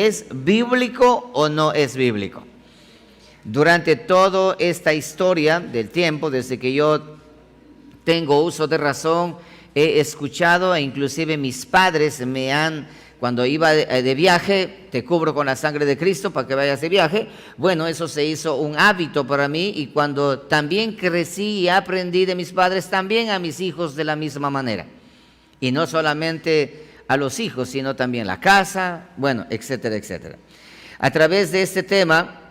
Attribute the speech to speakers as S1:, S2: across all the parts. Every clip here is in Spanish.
S1: ¿es bíblico o no es bíblico? Durante toda esta historia del tiempo, desde que yo tengo uso de razón, he escuchado, e inclusive mis padres me han, cuando iba de viaje, te cubro con la sangre de Cristo para que vayas de viaje. Bueno, eso se hizo un hábito para mí, y cuando también crecí y aprendí de mis padres, también a mis hijos de la misma manera. Y no solamente a los hijos, sino también la casa, bueno, etcétera, etcétera. A través de este tema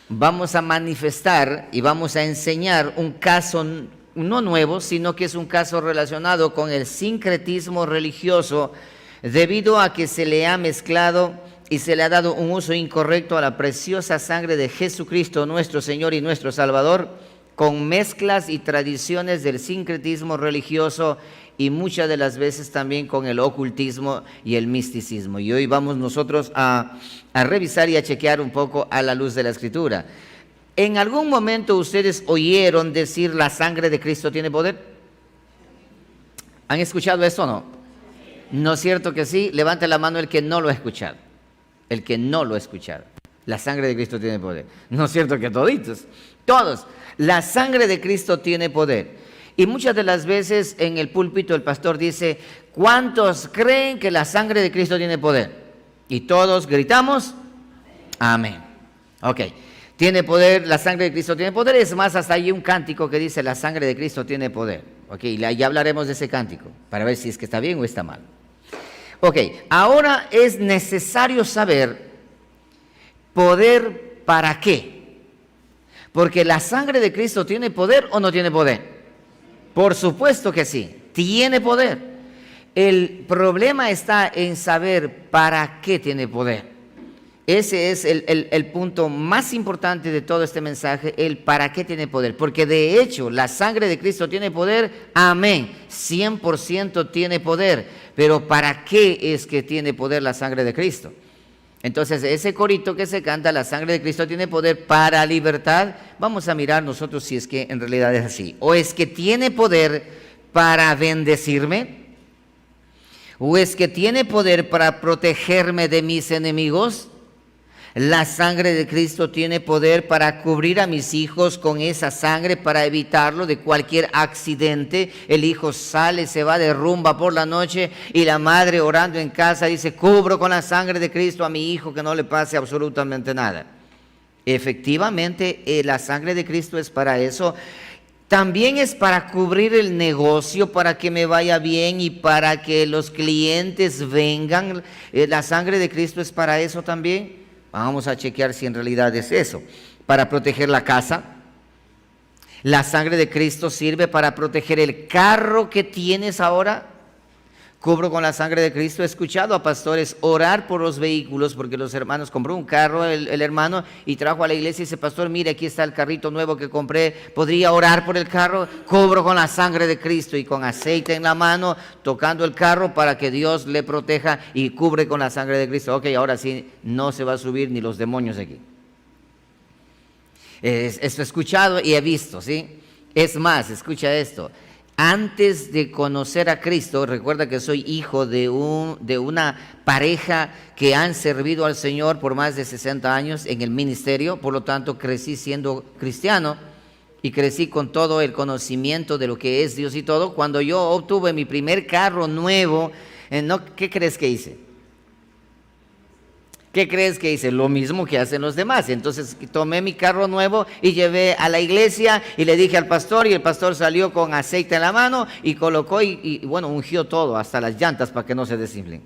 S1: vamos a manifestar y vamos a enseñar un caso no nuevo, sino que es un caso relacionado con el sincretismo religioso, debido a que se le ha mezclado y se le ha dado un uso incorrecto a la preciosa sangre de Jesucristo, nuestro Señor y nuestro Salvador, con mezclas y tradiciones del sincretismo religioso, y muchas de las veces también con el ocultismo y el misticismo. Y hoy vamos nosotros a revisar y a chequear un poco a la luz de la Escritura. ¿En algún momento ustedes oyeron decir la sangre de Cristo tiene poder? ¿Han escuchado esto o no? ¿No es cierto que sí? Levante la mano el que no lo ha escuchado. El que no lo ha escuchado. La sangre de Cristo tiene poder. ¿No es cierto que toditos? Todos. La sangre de Cristo tiene poder. Y muchas de las veces en el púlpito el pastor dice, ¿cuántos creen que la sangre de Cristo tiene poder? Y todos gritamos, amén. Ok. Tiene poder, la sangre de Cristo tiene poder. Es más, hasta hay un cántico que dice, la sangre de Cristo tiene poder. Ok, ya hablaremos de ese cántico, para ver si es que está bien o está mal. Ok, ahora es necesario saber, ¿poder para qué? Porque la sangre de Cristo ¿tiene poder o no tiene poder? Por supuesto que sí, tiene poder. El problema está en saber para qué tiene poder. Ese es el punto más importante de todo este mensaje, el para qué tiene poder. Porque de hecho, la sangre de Cristo tiene poder, amén, 100% tiene poder. Pero ¿para qué es que tiene poder la sangre de Cristo? Entonces, ese corito que se canta, la sangre de Cristo tiene poder para libertad, vamos a mirar nosotros si es que en realidad es así. ¿O es que tiene poder para bendecirme? ¿O es que tiene poder para protegerme de mis enemigos? La sangre de Cristo tiene poder para cubrir a mis hijos con esa sangre, para evitarlo de cualquier accidente. El hijo sale, se va de rumba por la noche y la madre orando en casa dice, cubro con la sangre de Cristo a mi hijo que no le pase absolutamente nada. Efectivamente, la sangre de Cristo es para eso. También es para cubrir el negocio, para que me vaya bien y para que los clientes vengan. La sangre de Cristo es para eso también. Vamos a chequear si en realidad es eso. Para proteger la casa. La sangre de Cristo sirve para proteger el carro que tienes ahora. Cubro con la sangre de Cristo. He escuchado a pastores orar por los vehículos, porque los hermanos compró un carro, el hermano, y trajo a la iglesia y dice, pastor, mire, aquí está el carrito nuevo que compré, ¿podría orar por el carro? Cubro con la sangre de Cristo, y con aceite en la mano, tocando el carro para que Dios le proteja, y cubre con la sangre de Cristo. Ok, ahora sí, no se va a subir ni los demonios aquí. Esto he escuchado y he visto, ¿sí? Es más, escucha esto. Antes de conocer a Cristo, recuerda que soy hijo de una pareja que han servido al Señor por más de 60 años en el ministerio, por lo tanto crecí siendo cristiano y crecí con todo el conocimiento de lo que es Dios y todo. Cuando yo obtuve mi primer carro nuevo, ¿qué crees que hice? ¿Qué crees que hice? Lo mismo que hacen los demás. Entonces tomé mi carro nuevo y llevé a la iglesia y le dije al pastor, y el pastor salió con aceite en la mano y colocó y bueno, ungió todo, hasta las llantas para que no se desinflen.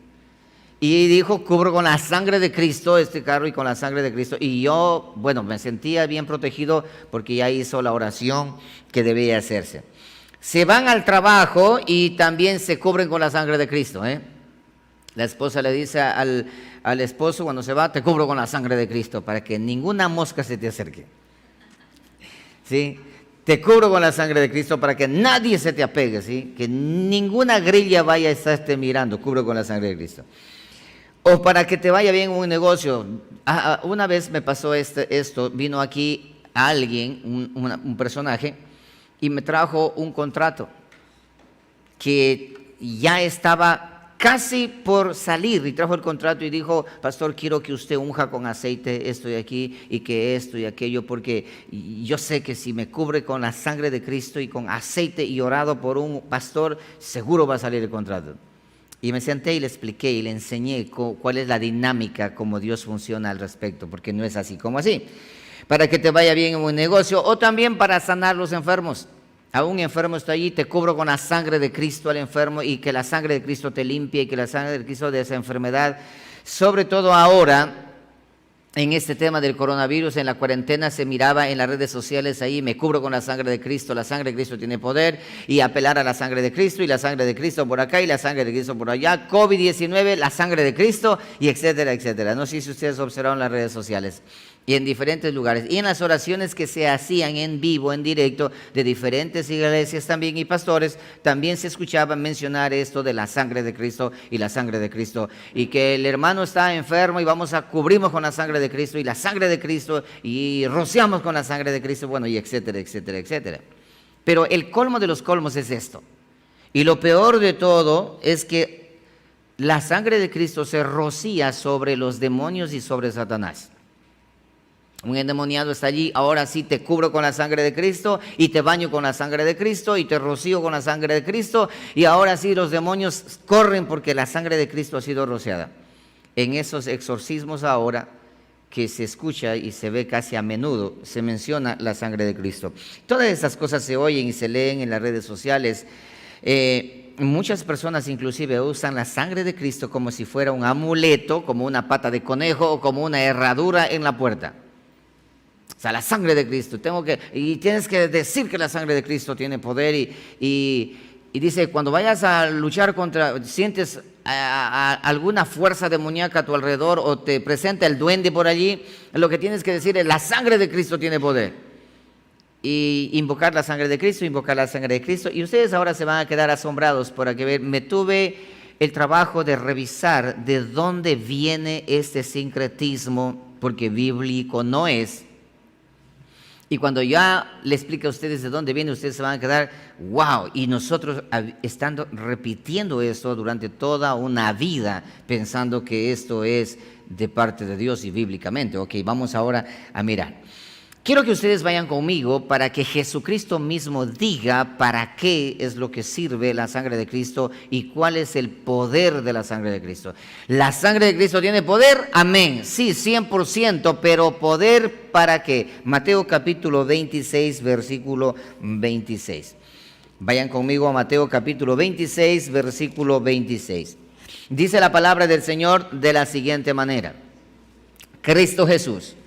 S1: Y dijo, cubro con la sangre de Cristo este carro y con la sangre de Cristo. Y yo, bueno, me sentía bien protegido porque ya hizo la oración que debía hacerse. Se van al trabajo y también se cubren con la sangre de Cristo, ¿eh? La esposa le dice al esposo cuando se va, te cubro con la sangre de Cristo para que ninguna mosca se te acerque. ¿Sí? Te cubro con la sangre de Cristo para que nadie se te apegue, ¿sí? Que ninguna grilla vaya a estarte mirando, cubro con la sangre de Cristo. O para que te vaya bien un negocio. Una vez me pasó esto, vino aquí alguien, un personaje, y me trajo un contrato que ya estaba casi por salir, y trajo el contrato y dijo: pastor, quiero que usted unja con aceite esto y aquí, y que esto y aquello, porque yo sé que si me cubre con la sangre de Cristo y con aceite y orado por un pastor, seguro va a salir el contrato. Y me senté y le expliqué y le enseñé cuál es la dinámica, cómo Dios funciona al respecto, porque no es así como así. Para que te vaya bien en un negocio, o también para sanar los enfermos. A un enfermo está allí, te cubro con la sangre de Cristo al enfermo, y que la sangre de Cristo te limpie, y que la sangre de Cristo de esa enfermedad, sobre todo ahora, en este tema del coronavirus, en la cuarentena se miraba en las redes sociales ahí: me cubro con la sangre de Cristo, la sangre de Cristo tiene poder, y apelar a la sangre de Cristo, y la sangre de Cristo por acá, y la sangre de Cristo por allá, COVID-19, la sangre de Cristo, y etcétera, etcétera. No sé si ustedes observaron las redes sociales. Y en diferentes lugares, y en las oraciones que se hacían en vivo, en directo, de diferentes iglesias también y pastores, también se escuchaba mencionar esto de la sangre de Cristo y la sangre de Cristo, y que el hermano está enfermo y vamos a cubrimos con la sangre de Cristo y la sangre de Cristo, y rociamos con la sangre de Cristo, bueno, y etcétera, etcétera, etcétera. Pero el colmo de los colmos es esto, y lo peor de todo es que la sangre de Cristo se rocía sobre los demonios y sobre Satanás. Un endemoniado está allí: ahora sí te cubro con la sangre de Cristo, y te baño con la sangre de Cristo, y te rocío con la sangre de Cristo, y ahora sí los demonios corren porque la sangre de Cristo ha sido rociada. En esos exorcismos ahora que se escucha y se ve casi a menudo, se menciona la sangre de Cristo. Todas esas cosas se oyen y se leen en las redes sociales. Muchas personas inclusive usan la sangre de Cristo como si fuera un amuleto, como una pata de conejo o como una herradura en la puerta. O sea, la sangre de Cristo, y tienes que decir que la sangre de Cristo tiene poder, y dice: cuando vayas a luchar sientes alguna fuerza demoníaca a tu alrededor, o te presenta el duende por allí, lo que tienes que decir es: la sangre de Cristo tiene poder. Y invocar la sangre de Cristo, invocar la sangre de Cristo. Y ustedes ahora se van a quedar asombrados porque me tuve el trabajo de revisar de dónde viene este sincretismo, porque bíblico no es. Y cuando ya le explique a ustedes de dónde viene, ustedes se van a quedar: wow. Y nosotros estando repitiendo esto durante toda una vida, pensando que esto es de parte de Dios y bíblicamente. Ok, vamos ahora a mirar. Quiero que ustedes vayan conmigo para que Jesucristo mismo diga para qué es lo que sirve la sangre de Cristo y cuál es el poder de la sangre de Cristo. ¿La sangre de Cristo tiene poder? Amén. Sí, 100%, pero ¿poder para qué? Mateo capítulo 26, versículo 26. Vayan conmigo a Mateo capítulo 26, versículo 26. Dice la palabra del Señor de la siguiente manera: Cristo Jesús,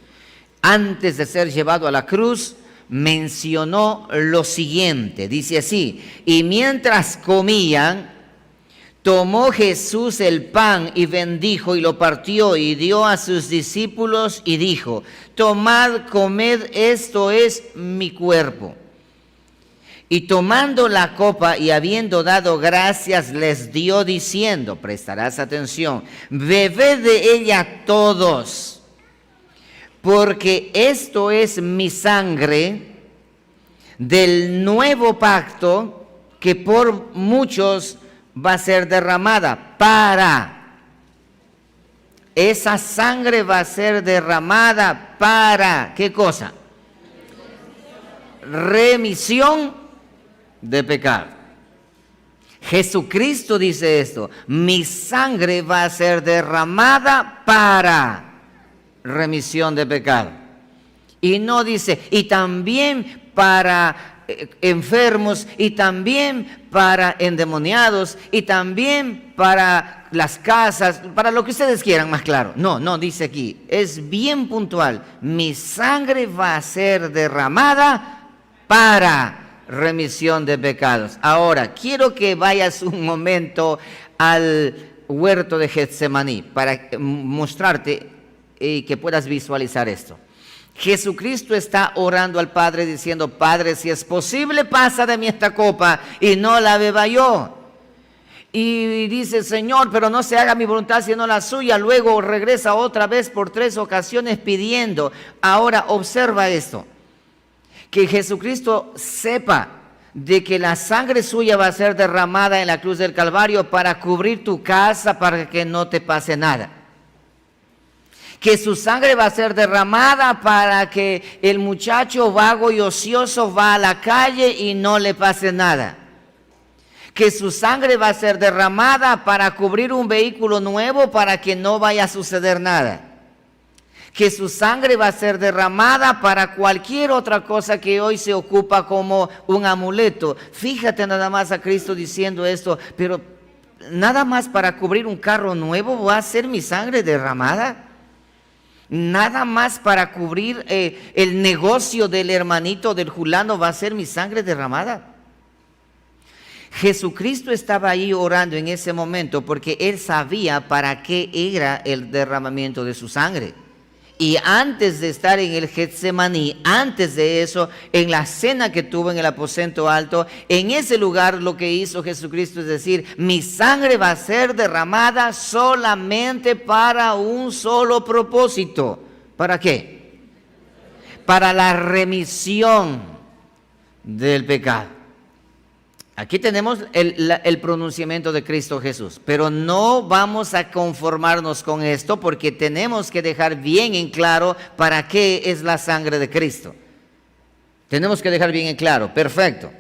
S1: antes de ser llevado a la cruz, mencionó lo siguiente. Dice así: y mientras comían, tomó Jesús el pan y bendijo y lo partió y dio a sus discípulos y dijo: tomad, comed, esto es mi cuerpo. Y tomando la copa y habiendo dado gracias, les dio diciendo, prestarás atención, bebed de ella todos, porque esto es mi sangre del nuevo pacto, que por muchos va a ser derramada esa sangre va a ser derramada para, ¿qué cosa? Remisión de pecado. Jesucristo dice esto: mi sangre va a ser derramada para remisión de pecado. Y no dice: y también para enfermos, y también para endemoniados, y también para las casas, para lo que ustedes quieran, más claro. No dice aquí, es bien puntual: mi sangre va a ser derramada para remisión de pecados. Ahora, quiero que vayas un momento al huerto de Getsemaní para mostrarte y que puedas visualizar esto. Jesucristo está orando al Padre diciendo: Padre, si es posible, pasa de mí esta copa y no la beba yo. Y dice: Señor, pero no se haga mi voluntad sino la suya. Luego regresa otra vez por 3 ocasiones pidiendo. Ahora observa esto: que Jesucristo sepa de que la sangre suya va a ser derramada en la cruz del Calvario para cubrir tu casa, para que no te pase nada. Que su sangre va a ser derramada para que el muchacho vago y ocioso va a la calle y no le pase nada. Que su sangre va a ser derramada para cubrir un vehículo nuevo para que no vaya a suceder nada. Que su sangre va a ser derramada para cualquier otra cosa que hoy se ocupa como un amuleto. Fíjate nada más a Cristo diciendo esto, pero nada más para cubrir un carro nuevo va a ser mi sangre derramada. Nada más para cubrir el negocio del hermanito del fulano va a ser mi sangre derramada. Jesucristo estaba ahí orando en ese momento porque Él sabía para qué era el derramamiento de su sangre. Y antes de estar en el Getsemaní, antes de eso, en la cena que tuvo en el aposento alto, en ese lugar lo que hizo Jesucristo es decir, mi sangre va a ser derramada solamente para un solo propósito. ¿Para qué? Para la remisión del pecado. Aquí tenemos el pronunciamiento de Cristo Jesús, pero no vamos a conformarnos con esto porque tenemos que dejar bien en claro para qué es la sangre de Cristo. Tenemos que dejar bien en claro, perfecto.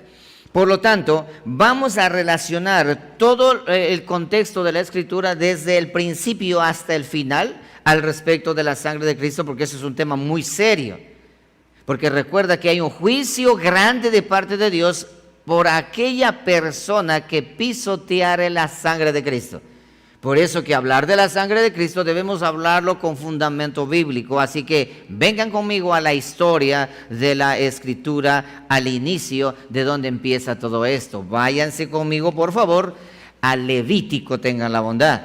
S1: Por lo tanto, vamos a relacionar todo el contexto de la Escritura desde el principio hasta el final al respecto de la sangre de Cristo, porque eso es un tema muy serio. Porque recuerda que hay un juicio grande de parte de Dios por aquella persona que pisoteare la sangre de Cristo. Por eso que hablar de la sangre de Cristo debemos hablarlo con fundamento bíblico. Así que vengan conmigo a la historia de la Escritura, al inicio de donde empieza todo esto. Váyanse conmigo, por favor, al Levítico, tengan la bondad.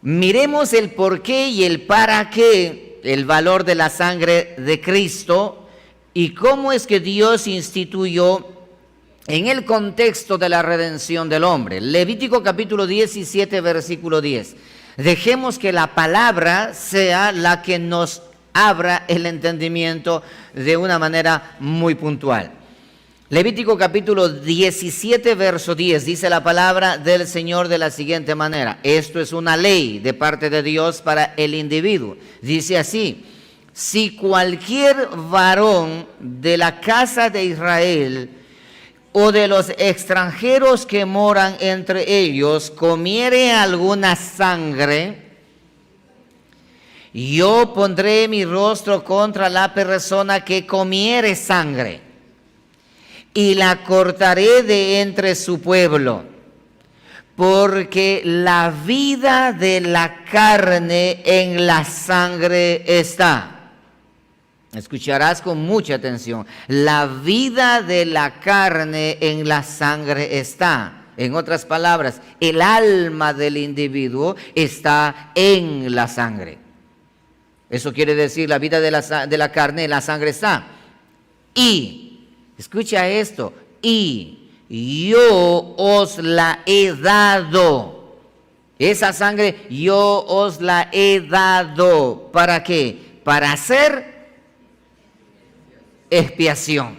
S1: Miremos el por qué y el para qué, el valor de la sangre de Cristo y cómo es que Dios instituyó en el contexto de la redención del hombre. Levítico capítulo 17, versículo 10. Dejemos que la palabra sea la que nos abra el entendimiento de una manera muy puntual. Levítico capítulo 17, verso 10, dice la palabra del Señor de la siguiente manera. Esto es una ley de parte de Dios para el individuo. Dice así: si cualquier varón de la casa de Israel o de los extranjeros que moran entre ellos comiere alguna sangre, yo pondré mi rostro contra la persona que comiere sangre y la cortaré de entre su pueblo, porque la vida de la carne en la sangre está. Escucharás con mucha atención. La vida de la carne en la sangre está. En otras palabras, el alma del individuo está en la sangre. Eso quiere decir, la vida de la carne en la sangre está. Y, escucha esto, y yo os la he dado. Esa sangre yo os la he dado. ¿Para qué? Para hacer expiación.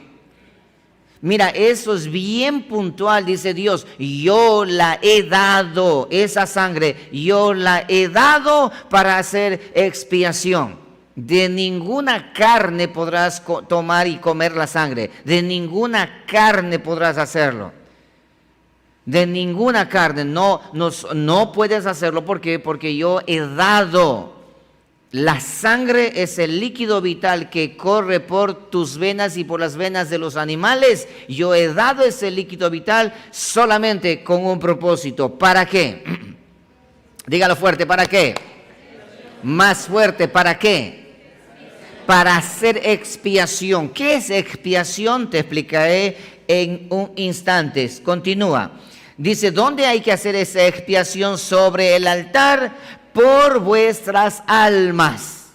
S1: Mira, eso es bien puntual, dice Dios. Yo la he dado, esa sangre, yo la he dado para hacer expiación. De ninguna carne podrás tomar y comer la sangre. De ninguna carne podrás hacerlo. De ninguna carne. No puedes hacerlo. ¿Por qué? Porque yo he dado. La sangre es el líquido vital que corre por tus venas y por las venas de los animales. Yo he dado ese líquido vital solamente con un propósito. ¿Para qué? Dígalo fuerte, ¿para qué? Más fuerte, ¿para qué? Para hacer expiación. ¿Qué es expiación? Te explicaré en un instante. Continúa. Dice, ¿dónde hay que hacer esa expiación? Sobre el altar, por vuestras almas.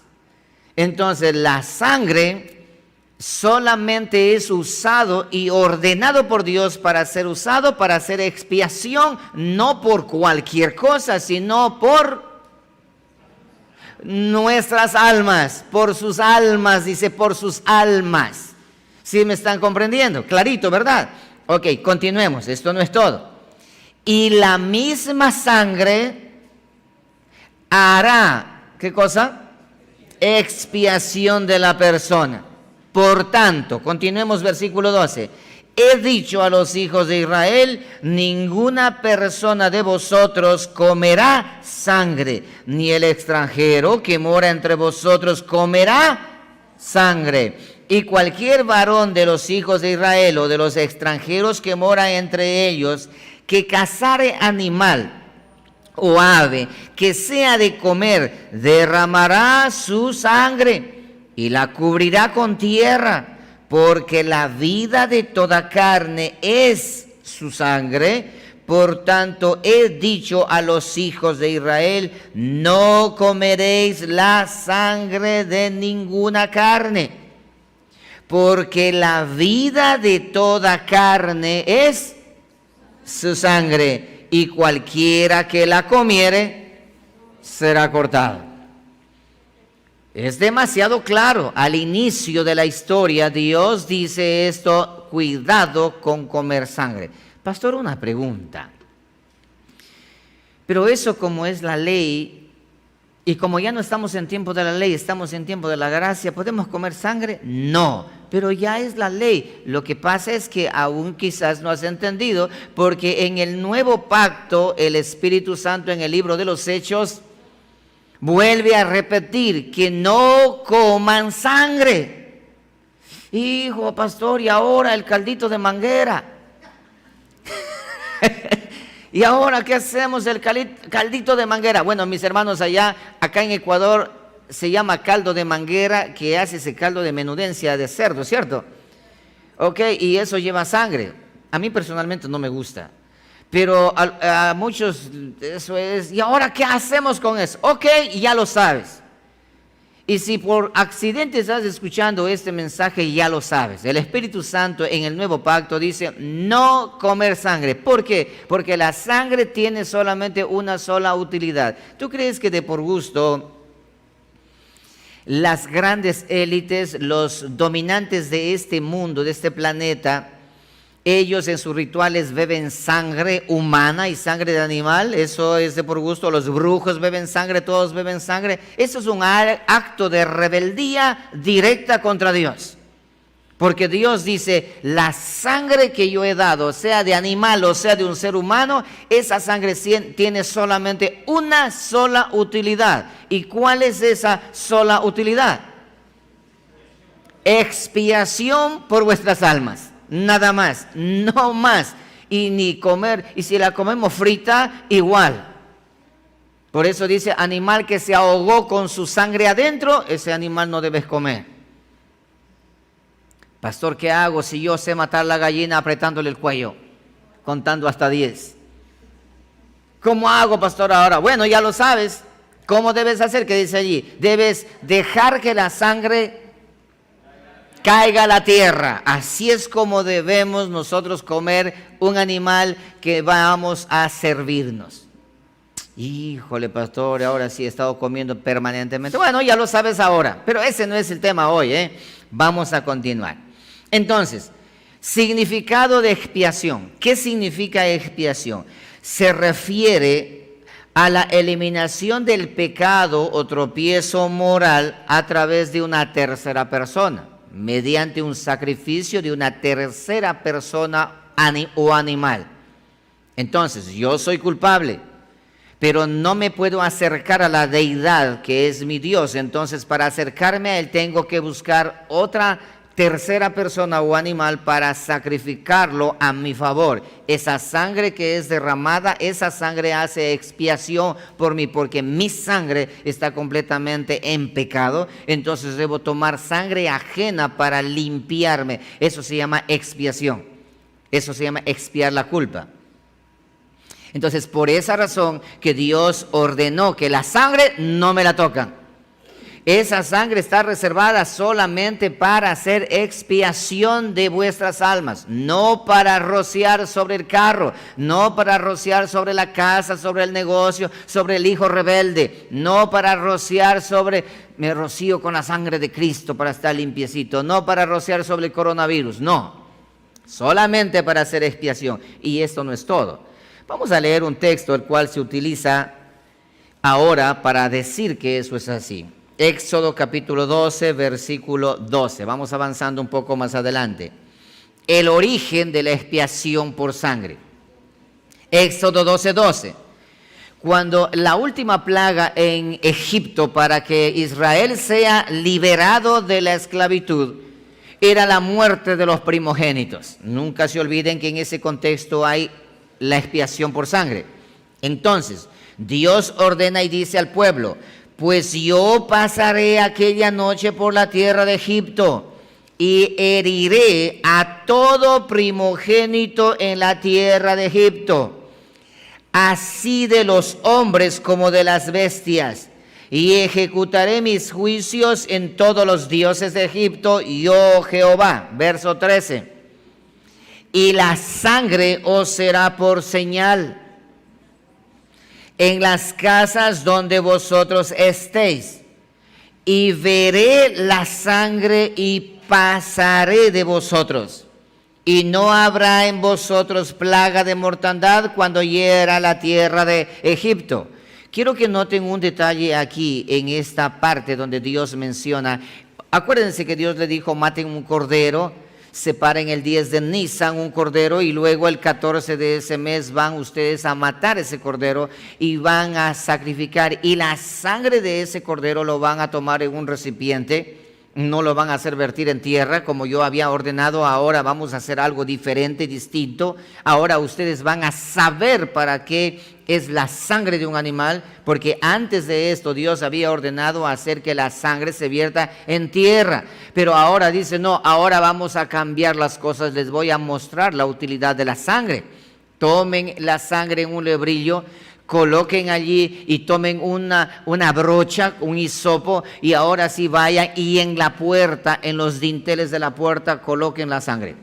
S1: Entonces la sangre solamente es usado y ordenado por Dios para ser usado para hacer expiación, no por cualquier cosa, sino por nuestras almas, por sus almas, dice, por sus almas. ¿Sí me están comprendiendo? Clarito, ¿verdad? Ok, continuemos, esto no es todo. Y la misma sangre hará, ¿qué cosa? Expiación de la persona. Por tanto, continuemos versículo 12. He dicho a los hijos de Israel, ninguna persona de vosotros comerá sangre, ni el extranjero que mora entre vosotros comerá sangre. Y cualquier varón de los hijos de Israel o de los extranjeros que mora entre ellos, que cazare animal o ave que sea de comer, derramará su sangre y la cubrirá con tierra, porque la vida de toda carne es su sangre. Por tanto, he dicho a los hijos de Israel, no comeréis la sangre de ninguna carne, porque la vida de toda carne es su sangre, y cualquiera que la comiere será cortado. Es demasiado claro. Al inicio de la historia, Dios dice esto: cuidado con comer sangre. Pastor, una pregunta. Pero eso, como es la ley, y como ya no estamos en tiempo de la ley, estamos en tiempo de la gracia, ¿podemos comer sangre? No, pero ya es la ley. Lo que pasa es que aún quizás no has entendido, porque en el nuevo pacto, el Espíritu Santo en el libro de los Hechos vuelve a repetir que no coman sangre. Hijo, pastor, y ahora el caldito de manguera. ¿Y ahora qué hacemos el caldito de manguera? Bueno, mis hermanos, acá en Ecuador se llama caldo de manguera, que hace ese caldo de menudencia de cerdo, ¿cierto? Ok, y eso lleva sangre. A mí personalmente no me gusta. Pero a muchos eso es. ¿Y ahora qué hacemos con eso? Ok, ya lo sabes. Y si por accidente estás escuchando este mensaje, ya lo sabes. El Espíritu Santo en el Nuevo Pacto dice no comer sangre. ¿Por qué? Porque la sangre tiene solamente una sola utilidad. ¿Tú crees que de por gusto las grandes élites, los dominantes de este mundo, de este planeta, ellos en sus rituales beben sangre humana y sangre de animal? Eso es de por gusto. Los brujos beben sangre, todos beben sangre. Eso es un acto de rebeldía directa contra Dios. Porque Dios dice, la sangre que yo he dado, sea de animal o sea de un ser humano, esa sangre tiene solamente una sola utilidad. ¿Y cuál es esa sola utilidad? Expiación por vuestras almas. Nada más, no más. Y ni comer, y si la comemos frita, igual. Por eso dice, animal que se ahogó con su sangre adentro, ese animal no debes comer. Pastor, ¿qué hago si yo sé matar la gallina apretándole el cuello, contando hasta 10? ¿Cómo hago, pastor, ahora? Bueno, ya lo sabes. ¿Cómo debes hacer? ¿Qué dice allí? Debes dejar que la sangre caiga a la tierra. Así es como debemos nosotros comer un animal que vamos a servirnos. Híjole, pastor, ahora sí he estado comiendo permanentemente. Bueno, ya lo sabes ahora, pero ese no es el tema hoy, ¿eh? Vamos a continuar. Entonces, significado de expiación. ¿Qué significa expiación? Se refiere a la eliminación del pecado o tropiezo moral a través de una tercera persona, mediante un sacrificio de una tercera persona o animal. Entonces, yo soy culpable, pero no me puedo acercar a la deidad que es mi Dios. Entonces, para acercarme a Él tengo que buscar otra tercera persona o animal para sacrificarlo a mi favor. Esa sangre que es derramada, esa sangre hace expiación por mí, porque mi sangre está completamente en pecado. Entonces debo tomar sangre ajena para limpiarme. Eso se llama expiación. Eso se llama expiar la culpa. Entonces, por esa razón que Dios ordenó que la sangre no me la tocan. Esa sangre está reservada solamente para hacer expiación de vuestras almas, no para rociar sobre el carro, no para rociar sobre la casa, sobre el negocio, sobre el hijo rebelde, no para rociar sobre, me rocío con la sangre de Cristo para estar limpiecito, no para rociar sobre el coronavirus, no. solamente para hacer expiación. Y esto no es todo. Vamos a leer un texto el cual se utiliza ahora para decir que eso es así. Éxodo capítulo 12, versículo 12. Vamos avanzando un poco más adelante. El origen de la expiación por sangre. Éxodo 12, 12. Cuando la última plaga en Egipto para que Israel sea liberado de la esclavitud era la muerte de los primogénitos. Nunca se olviden que en ese contexto hay la expiación por sangre. Entonces, Dios ordena y dice al pueblo: pues yo pasaré aquella noche por la tierra de Egipto y heriré a todo primogénito en la tierra de Egipto, así de los hombres como de las bestias, y ejecutaré mis juicios en todos los dioses de Egipto, yo Jehová. Verso 13. Y la sangre os será por señal en las casas donde vosotros estéis, y veré la sangre y pasaré de vosotros, y no habrá en vosotros plaga de mortandad cuando hiera la tierra de Egipto. Quiero que noten un detalle aquí en esta parte donde Dios menciona. Acuérdense que Dios le dijo: maten un cordero, separen el 10 de Nisan un cordero, y luego el 14 de ese mes van ustedes a matar ese cordero y van a sacrificar, y la sangre de ese cordero lo van a tomar en un recipiente, no lo van a hacer vertir en tierra como yo había ordenado. Ahora vamos a hacer algo diferente, distinto. Ahora ustedes van a saber para qué es la sangre de un animal, porque antes de esto Dios había ordenado hacer que la sangre se vierta en tierra. Pero ahora dice: no, ahora vamos a cambiar las cosas, les voy a mostrar la utilidad de la sangre. Tomen la sangre en un lebrillo, coloquen allí y tomen una brocha, un hisopo, y ahora sí vayan y en la puerta, en los dinteles de la puerta, coloquen la sangre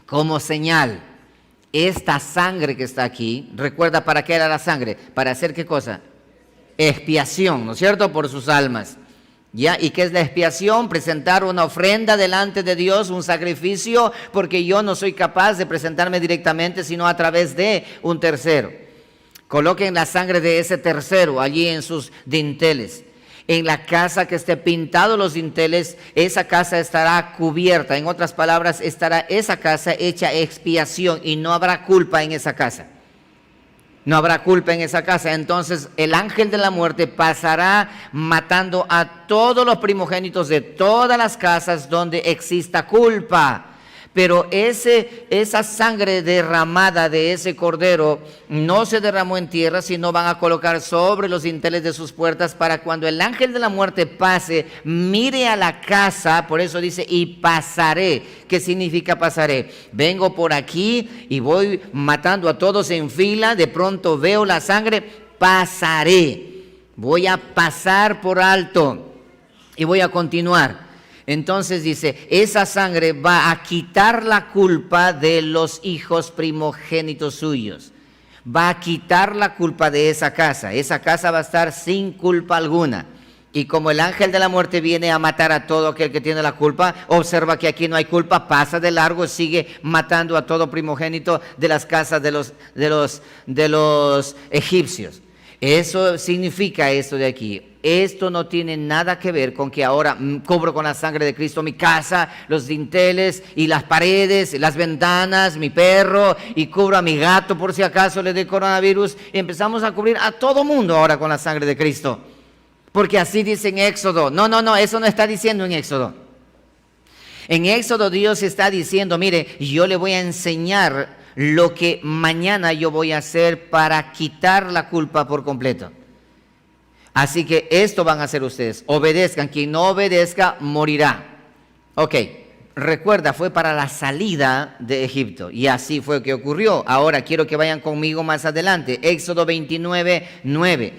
S1: como señal. Esta sangre que está aquí, recuerda para qué era la sangre, para hacer qué cosa, expiación, ¿no es cierto?, por sus almas. ¿Ya? ¿Y qué es la expiación? Presentar una ofrenda delante de Dios, un sacrificio, porque yo no soy capaz de presentarme directamente, sino a través de un tercero. Coloquen la sangre de ese tercero allí en sus dinteles. En la casa que esté pintado los dinteles, esa casa estará cubierta. En otras palabras, estará esa casa hecha expiación y no habrá culpa en esa casa. No habrá culpa en esa casa. Entonces el ángel de la muerte pasará matando a todos los primogénitos de todas las casas donde exista culpa. Pero esa sangre derramada de ese cordero no se derramó en tierra, sino van a colocar sobre los dinteles de sus puertas para cuando el ángel de la muerte pase, mire a la casa. Por eso dice: y pasaré. ¿Qué significa pasaré? Vengo por aquí y voy matando a todos en fila, de pronto veo la sangre, pasaré. Voy a pasar por alto y voy a continuar. Entonces dice: esa sangre va a quitar la culpa de los hijos primogénitos suyos. Va a quitar la culpa de esa casa. Esa casa va a estar sin culpa alguna. Y como el ángel de la muerte viene a matar a todo aquel que tiene la culpa, observa que aquí no hay culpa, pasa de largo, sigue matando a todo primogénito de las casas de los egipcios. Eso significa esto de aquí. Esto no tiene nada que ver con que ahora cubro con la sangre de Cristo mi casa, los dinteles y las paredes, las ventanas, mi perro, y cubro a mi gato por si acaso le dé coronavirus. Y empezamos a cubrir a todo mundo ahora con la sangre de Cristo. Porque así dice en Éxodo. No, eso no está diciendo en Éxodo. En Éxodo Dios está diciendo: mire, yo le voy a enseñar lo que mañana yo voy a hacer para quitar la culpa por completo. Así que esto van a hacer ustedes. Obedezcan. Quien no obedezca morirá. Ok. Recuerda, fue para la salida de Egipto. Y así fue que ocurrió. Ahora quiero que vayan conmigo más adelante. Éxodo 29, 9.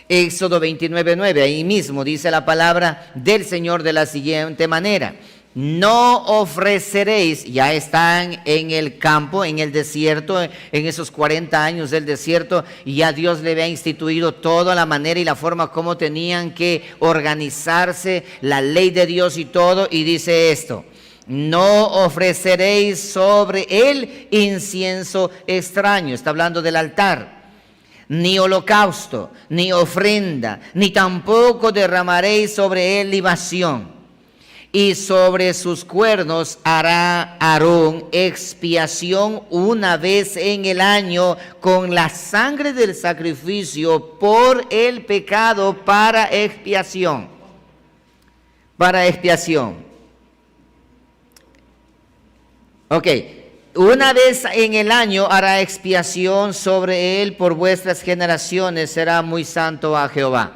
S1: Éxodo 29, 9. Ahí mismo dice la palabra del Señor de la siguiente manera: no ofreceréis. Ya están en el campo, en el desierto, en esos 40 años del desierto, y ya Dios le había instituido toda la manera y la forma como tenían que organizarse, la ley de Dios y todo, y dice esto: No ofreceréis sobre él incienso extraño. Está hablando del altar. Ni holocausto, ni ofrenda, ni tampoco derramaréis sobre él libación. Y sobre sus cuernos hará Aarón expiación una vez en el año con la sangre del sacrificio por el pecado para expiación. Para expiación. Ok, una vez en el año hará expiación sobre él por vuestras generaciones, será muy santo a Jehová.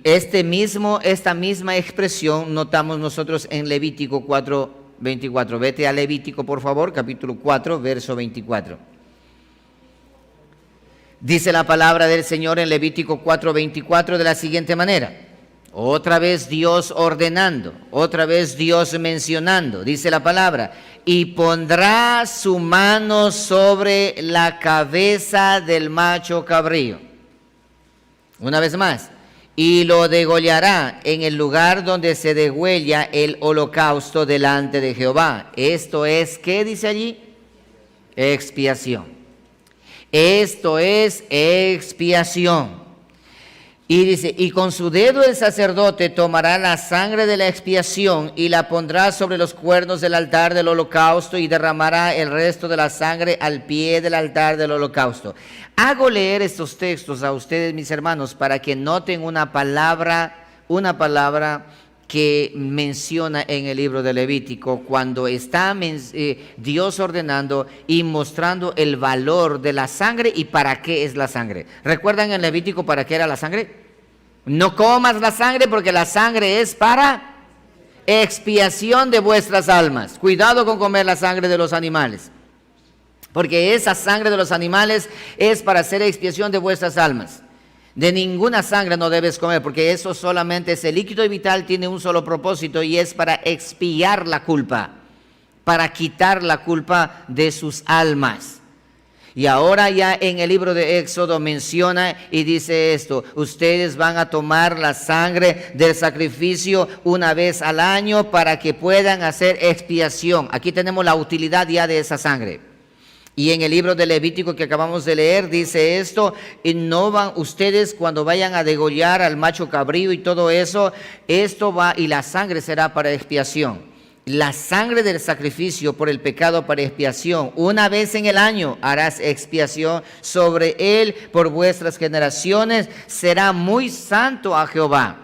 S1: Esta misma expresión notamos nosotros en Levítico 4:24. Vete a Levítico, por favor, capítulo 4, verso 24. Dice la palabra del Señor en Levítico 4:24 de la siguiente manera. Otra vez Dios ordenando, otra vez Dios mencionando, dice la palabra, y pondrá su mano sobre la cabeza del macho cabrío. Una vez más, y lo degollará en el lugar donde se degüella el holocausto delante de Jehová. Esto es, ¿qué dice allí? Expiación. Esto es expiación. Y dice, y con su dedo el sacerdote tomará la sangre de la expiación y la pondrá sobre los cuernos del altar del holocausto y derramará el resto de la sangre al pie del altar del holocausto. Hago leer estos textos a ustedes, mis hermanos, para que noten una palabra que menciona en el libro de Levítico cuando está Dios ordenando y mostrando el valor de la sangre y para qué es la sangre. ¿Recuerdan en Levítico para qué era la sangre? No comas la sangre porque la sangre es para expiación de vuestras almas. Cuidado con comer la sangre de los animales, porque esa sangre de los animales es para hacer expiación de vuestras almas. De ninguna sangre no debes comer, porque eso solamente, ese líquido vital tiene un solo propósito y es para expiar la culpa, para quitar la culpa de sus almas. Y ahora ya en el libro de Éxodo menciona y dice esto: ustedes van a tomar la sangre del sacrificio una vez al año para que puedan hacer expiación. Aquí tenemos la utilidad ya de esa sangre. Y en el libro de Levítico que acabamos de leer dice esto: y no van ustedes cuando vayan a degollar al macho cabrío y todo eso, esto va y la sangre será para expiación. La sangre del sacrificio por el pecado para expiación, una vez en el año harás expiación sobre él por vuestras generaciones, será muy santo a Jehová.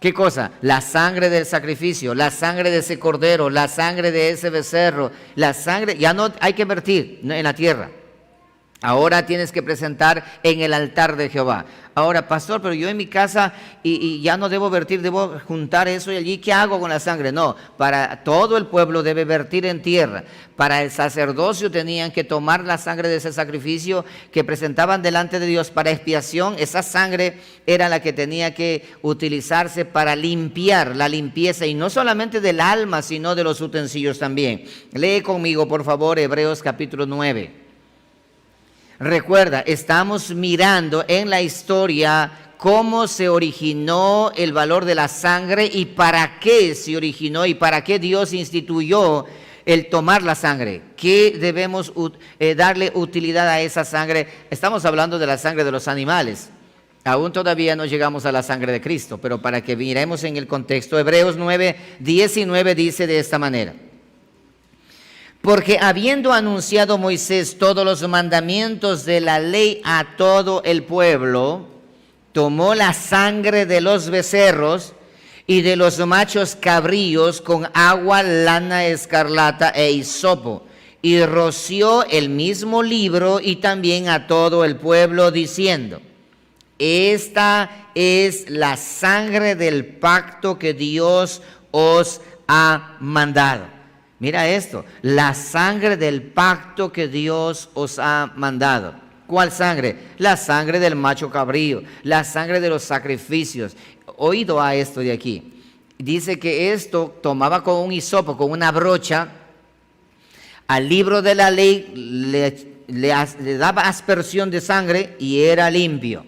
S1: ¿Qué cosa? La sangre del sacrificio, la sangre de ese cordero, la sangre de ese becerro, la sangre, ya no hay que vertir en la tierra. Ahora tienes que presentar en el altar de Jehová. Ahora, pastor, pero yo en mi casa y ya no debo vertir, debo juntar eso y allí, ¿qué hago con la sangre? No, para todo el pueblo debe vertir en tierra. Para el sacerdocio tenían que tomar la sangre de ese sacrificio que presentaban delante de Dios para expiación. Esa sangre era la que tenía que utilizarse para limpiar, la limpieza, y no solamente del alma, sino de los utensilios también. Lee conmigo, por favor, Hebreos capítulo 9. Recuerda, estamos mirando en la historia cómo se originó el valor de la sangre y para qué se originó y para qué Dios instituyó el tomar la sangre. ¿Qué debemos darle utilidad a esa sangre? Estamos hablando de la sangre de los animales. Aún todavía no llegamos a la sangre de Cristo, pero para que miremos en el contexto, Hebreos 9:19 dice de esta manera: porque habiendo anunciado Moisés todos los mandamientos de la ley a todo el pueblo, tomó la sangre de los becerros y de los machos cabríos con agua, lana escarlata e hisopo, y roció el mismo libro y también a todo el pueblo, diciendo: esta es la sangre del pacto que Dios os ha mandado. Mira esto, la sangre del pacto que Dios os ha mandado. ¿Cuál sangre? La sangre del macho cabrío, la sangre de los sacrificios. Oído a esto de aquí. Dice que esto tomaba con un hisopo, con una brocha, al libro de la ley le daba aspersión de sangre y era limpio.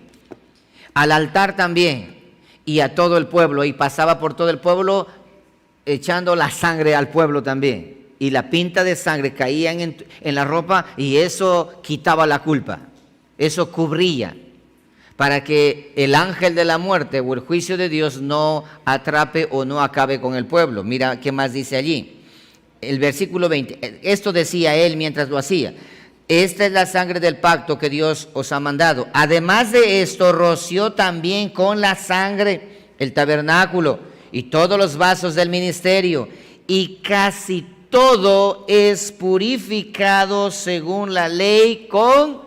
S1: Al altar también y a todo el pueblo, y pasaba por todo el pueblo echando la sangre al pueblo también. Y la pinta de sangre caía en la ropa y eso quitaba la culpa. Eso cubría para que el ángel de la muerte o el juicio de Dios no atrape o no acabe con el pueblo. Mira qué más dice allí. El versículo 20. Esto decía él mientras lo hacía. Esta es la sangre del pacto que Dios os ha mandado. Además de esto, roció también con la sangre el tabernáculo y todos los vasos del ministerio. Y casi todo es purificado según la ley con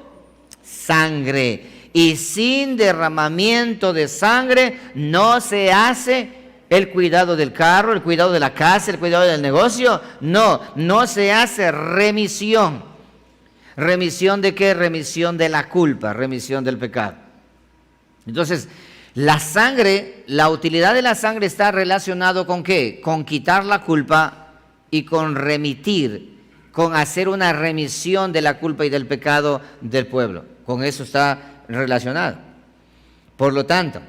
S1: sangre. Y sin derramamiento de sangre no se hace el cuidado del carro, el cuidado de la casa, el cuidado del negocio. No se hace remisión. ¿Remisión de qué? Remisión de la culpa, remisión del pecado. Entonces, la sangre, la utilidad de la sangre está relacionado ¿con qué? Con quitar la culpa y con remitir, con hacer una remisión de la culpa y del pecado del pueblo. Con eso está relacionado. Por lo tanto,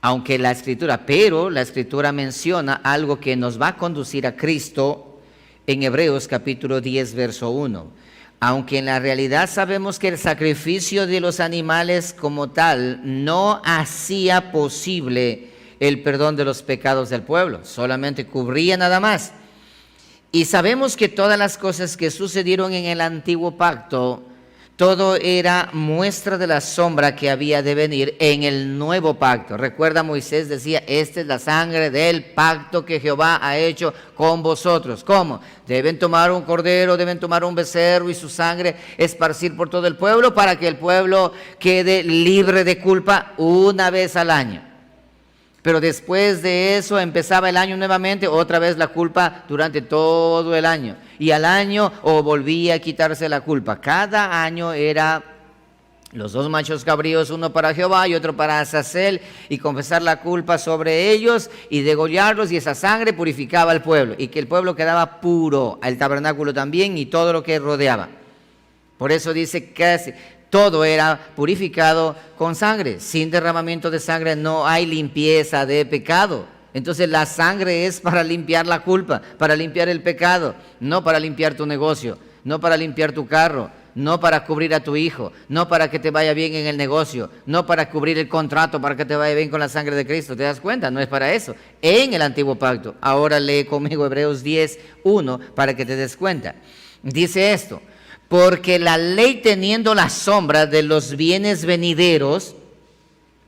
S1: aunque la Escritura menciona algo que nos va a conducir a Cristo en Hebreos capítulo 10, verso 1. Aunque en la realidad sabemos que el sacrificio de los animales como tal no hacía posible el perdón de los pecados del pueblo, solamente cubría nada más. Y sabemos que todas las cosas que sucedieron en el antiguo pacto, todo era muestra de la sombra que había de venir en el nuevo pacto. Recuerda, Moisés decía, esta es la sangre del pacto que Jehová ha hecho con vosotros. ¿Cómo? Deben tomar un cordero, deben tomar un becerro y su sangre esparcir por todo el pueblo para que el pueblo quede libre de culpa una vez al año. Pero después de eso empezaba el año nuevamente, otra vez la culpa durante todo el año. Y al año volvía a quitarse la culpa. Cada año era los 2 machos cabríos, uno para Jehová y otro para Azazel, y confesar la culpa sobre ellos y degollarlos, y esa sangre purificaba al pueblo. Y que el pueblo quedaba puro, el tabernáculo también y todo lo que rodeaba. Por eso dice que todo era purificado con sangre. Sin derramamiento de sangre no hay limpieza de pecado. Entonces la sangre es para limpiar la culpa, para limpiar el pecado, no para limpiar tu negocio, no para limpiar tu carro, no para cubrir a tu hijo, no para que te vaya bien en el negocio, no para cubrir el contrato, para que te vaya bien con la sangre de Cristo. ¿Te das cuenta? No es para eso. En el antiguo pacto. Ahora lee conmigo Hebreos 10, 1 para que te des cuenta. Dice esto. Porque la ley, teniendo la sombra de los bienes venideros,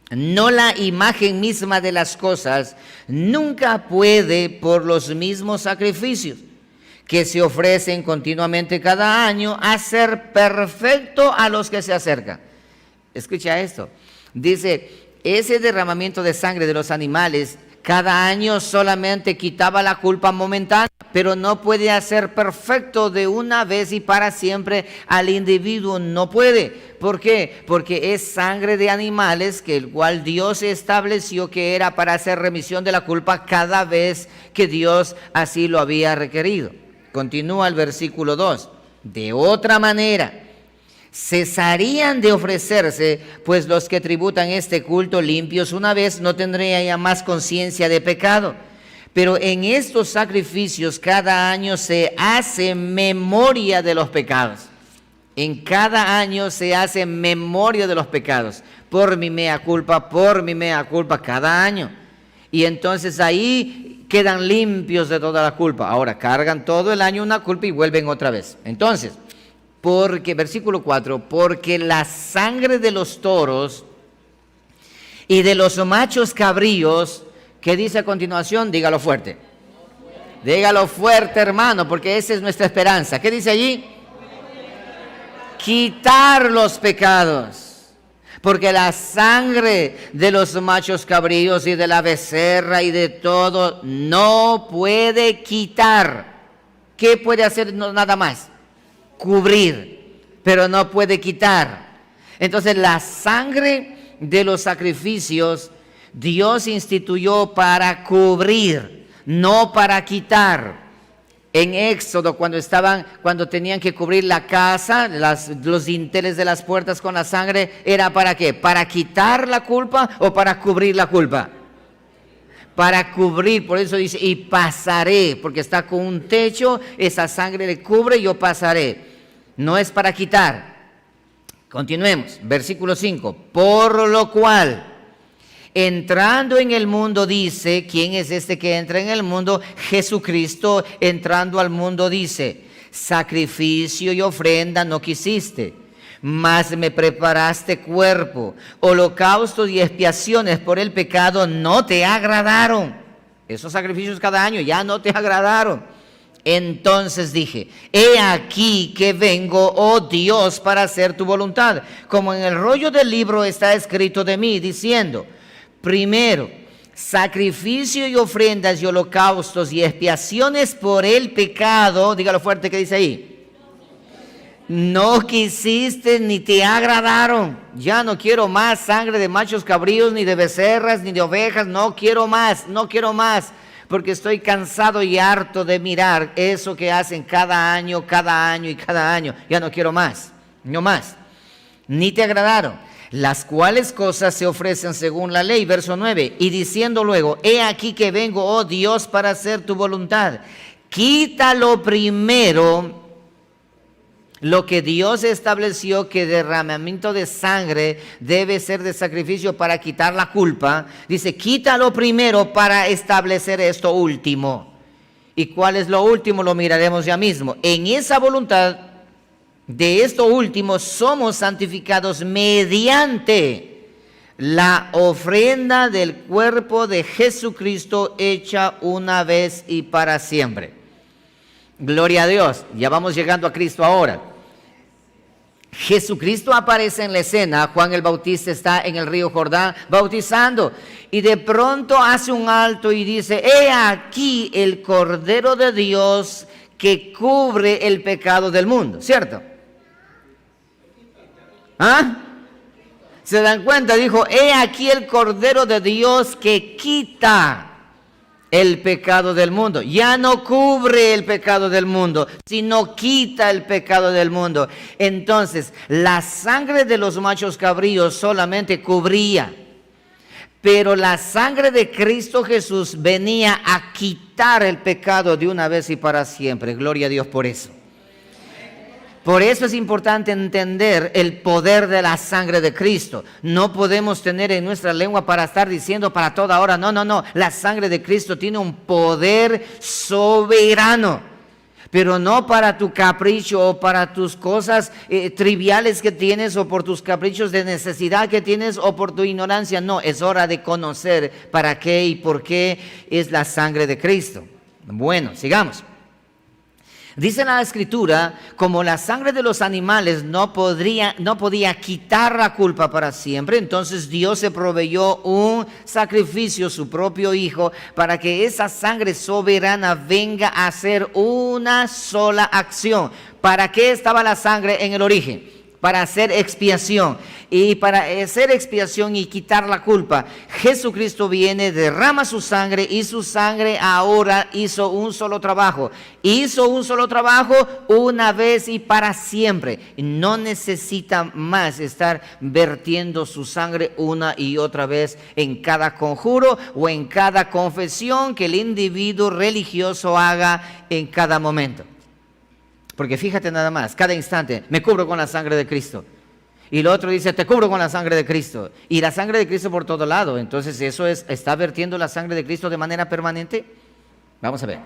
S1: no la imagen misma de las cosas, nunca puede, por los mismos sacrificios que se ofrecen continuamente cada año, hacer perfecto a los que se acercan. Escucha esto. Dice, ese derramamiento de sangre de los animales cada año solamente quitaba la culpa momentánea, pero no puede hacer perfecto de una vez y para siempre al individuo. No puede. ¿Por qué? Porque es sangre de animales que el cual Dios estableció que era para hacer remisión de la culpa cada vez que Dios así lo había requerido. Continúa el versículo 2. De otra manera, cesarían de ofrecerse, pues los que tributan este culto limpios una vez no tendrían ya más conciencia de pecado. Pero en estos sacrificios cada año se hace memoria de los pecados. En cada año se hace memoria de los pecados. Por mi mea culpa, cada año. Y entonces ahí quedan limpios de toda la culpa. Ahora cargan todo el año una culpa y vuelven otra vez. Entonces, porque, versículo 4, porque la sangre de los toros y de los machos cabríos, ¿qué dice a continuación? Dígalo fuerte. Dígalo fuerte, hermano, porque esa es nuestra esperanza. ¿Qué dice allí? Quitar los pecados. Porque la sangre de los machos cabríos y de la becerra y de todo no puede quitar. ¿Qué puede hacer? No, nada más. Cubrir, pero no puede quitar. Entonces la sangre de los sacrificios Dios instituyó para cubrir, no para quitar. En Éxodo, cuando tenían que cubrir la casa, los dinteles de las puertas con la sangre, ¿era para qué? ¿Para quitar la culpa o para cubrir la culpa? para cubrir, por eso dice, y pasaré, porque está con un techo, esa sangre le cubre y yo pasaré. No es para quitar. Continuemos, versículo 5. Por lo cual, entrando en el mundo dice, ¿quién es este que entra en el mundo? Jesucristo, entrando al mundo dice, sacrificio y ofrenda no quisiste, mas me preparaste cuerpo, holocaustos y expiaciones por el pecado no te agradaron. Esos sacrificios cada año ya no te agradaron. Entonces dije, he aquí que vengo, oh Dios, para hacer tu voluntad. Como en el rollo del libro está escrito de mí, diciendo, primero, sacrificio y ofrendas y holocaustos y expiaciones por el pecado, dígalo fuerte que dice ahí, no quisiste ni te agradaron. Ya no quiero más sangre de machos cabríos, ni de becerras, ni de ovejas. No quiero más, no quiero más. Porque estoy cansado y harto de mirar eso que hacen cada año y cada año. Ya no quiero más, no más. Ni te agradaron. Las cuales cosas se ofrecen según la ley. Verso 9. Y diciendo luego, he aquí que vengo, oh Dios, para hacer tu voluntad. Quítalo primero lo que Dios estableció que derramamiento de sangre debe ser de sacrificio para quitar la culpa. Dice, quítalo primero para establecer esto último. ¿Y cuál es lo último? Lo miraremos ya mismo. En esa voluntad de esto último somos santificados mediante la ofrenda del cuerpo de Jesucristo hecha una vez y para siempre. Gloria a Dios. Ya vamos llegando a Cristo ahora. Jesucristo aparece en la escena. Juan el Bautista está en el río Jordán bautizando y de pronto hace un alto y dice, he aquí el Cordero de Dios que cubre el pecado del mundo, ¿cierto? ¿Ah? ¿Se dan cuenta? Dijo, he aquí el Cordero de Dios que quita el pecado del mundo. Ya no cubre el pecado del mundo, sino quita el pecado del mundo. Entonces, la sangre de los machos cabríos solamente cubría, pero la sangre de Cristo Jesús venía a quitar el pecado de una vez y para siempre. Gloria a Dios por eso. Por eso es importante entender el poder de la sangre de Cristo. No podemos tener en nuestra lengua para estar diciendo para toda hora, no. La sangre de Cristo tiene un poder soberano, pero no para tu capricho o para tus cosas triviales que tienes o por tus caprichos de necesidad que tienes o por tu ignorancia. No, es hora de conocer para qué y por qué es la sangre de Cristo. Bueno, sigamos. Dice la Escritura, como la sangre de los animales no podía quitar la culpa para siempre, entonces Dios se proveyó un sacrificio, su propio Hijo, para que esa sangre soberana venga a hacer una sola acción. ¿Para qué estaba la sangre en el origen? Para hacer expiación. Y para hacer expiación y quitar la culpa, Jesucristo viene, derrama su sangre y su sangre ahora hizo un solo trabajo. Hizo un solo trabajo una vez y para siempre. No necesita más estar vertiendo su sangre una y otra vez en cada conjuro o en cada confesión que el individuo religioso haga en cada momento. Porque fíjate nada más, cada instante me cubro con la sangre de Cristo. Y el otro dice, te cubro con la sangre de Cristo. Y la sangre de Cristo por todo lado. Entonces, ¿eso está vertiendo la sangre de Cristo de manera permanente? Vamos a ver.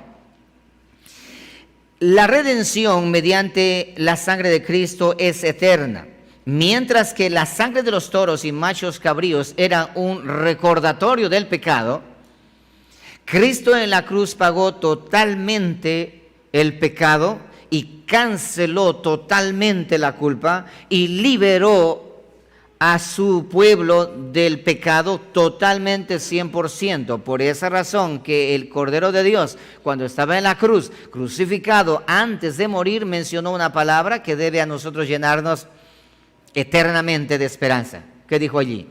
S1: La redención mediante la sangre de Cristo es eterna. Mientras que la sangre de los toros y machos cabríos era un recordatorio del pecado, Cristo en la cruz pagó totalmente el pecado y canceló totalmente la culpa y liberó a su pueblo del pecado totalmente 100%. Por esa razón que el Cordero de Dios, cuando estaba en la cruz, crucificado antes de morir, mencionó una palabra que debe a nosotros llenarnos eternamente de esperanza. ¿Qué dijo allí?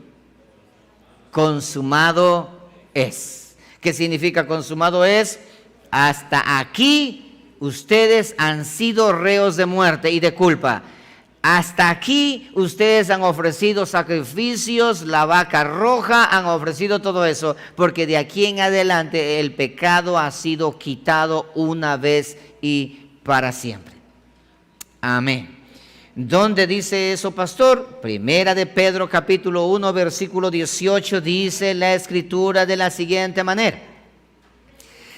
S1: Consumado es. ¿Qué significa consumado es? Hasta aquí ustedes han sido reos de muerte y de culpa. hasta aquí ustedes han ofrecido sacrificios, la vaca roja, han ofrecido todo eso, porque de aquí en adelante el pecado ha sido quitado una vez y para siempre. Amén. ¿Dónde dice eso, pastor? Primera de Pedro capítulo 1 versículo 18 dice la escritura de la siguiente manera: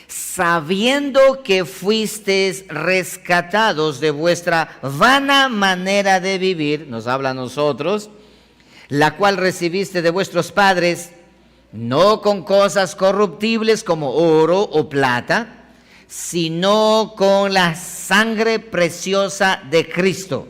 S1: sabiendo que fuisteis rescatados de vuestra vana manera de vivir, nos habla a nosotros, la cual recibiste de vuestros padres, no con cosas corruptibles como oro o plata, sino con la sangre preciosa de Cristo.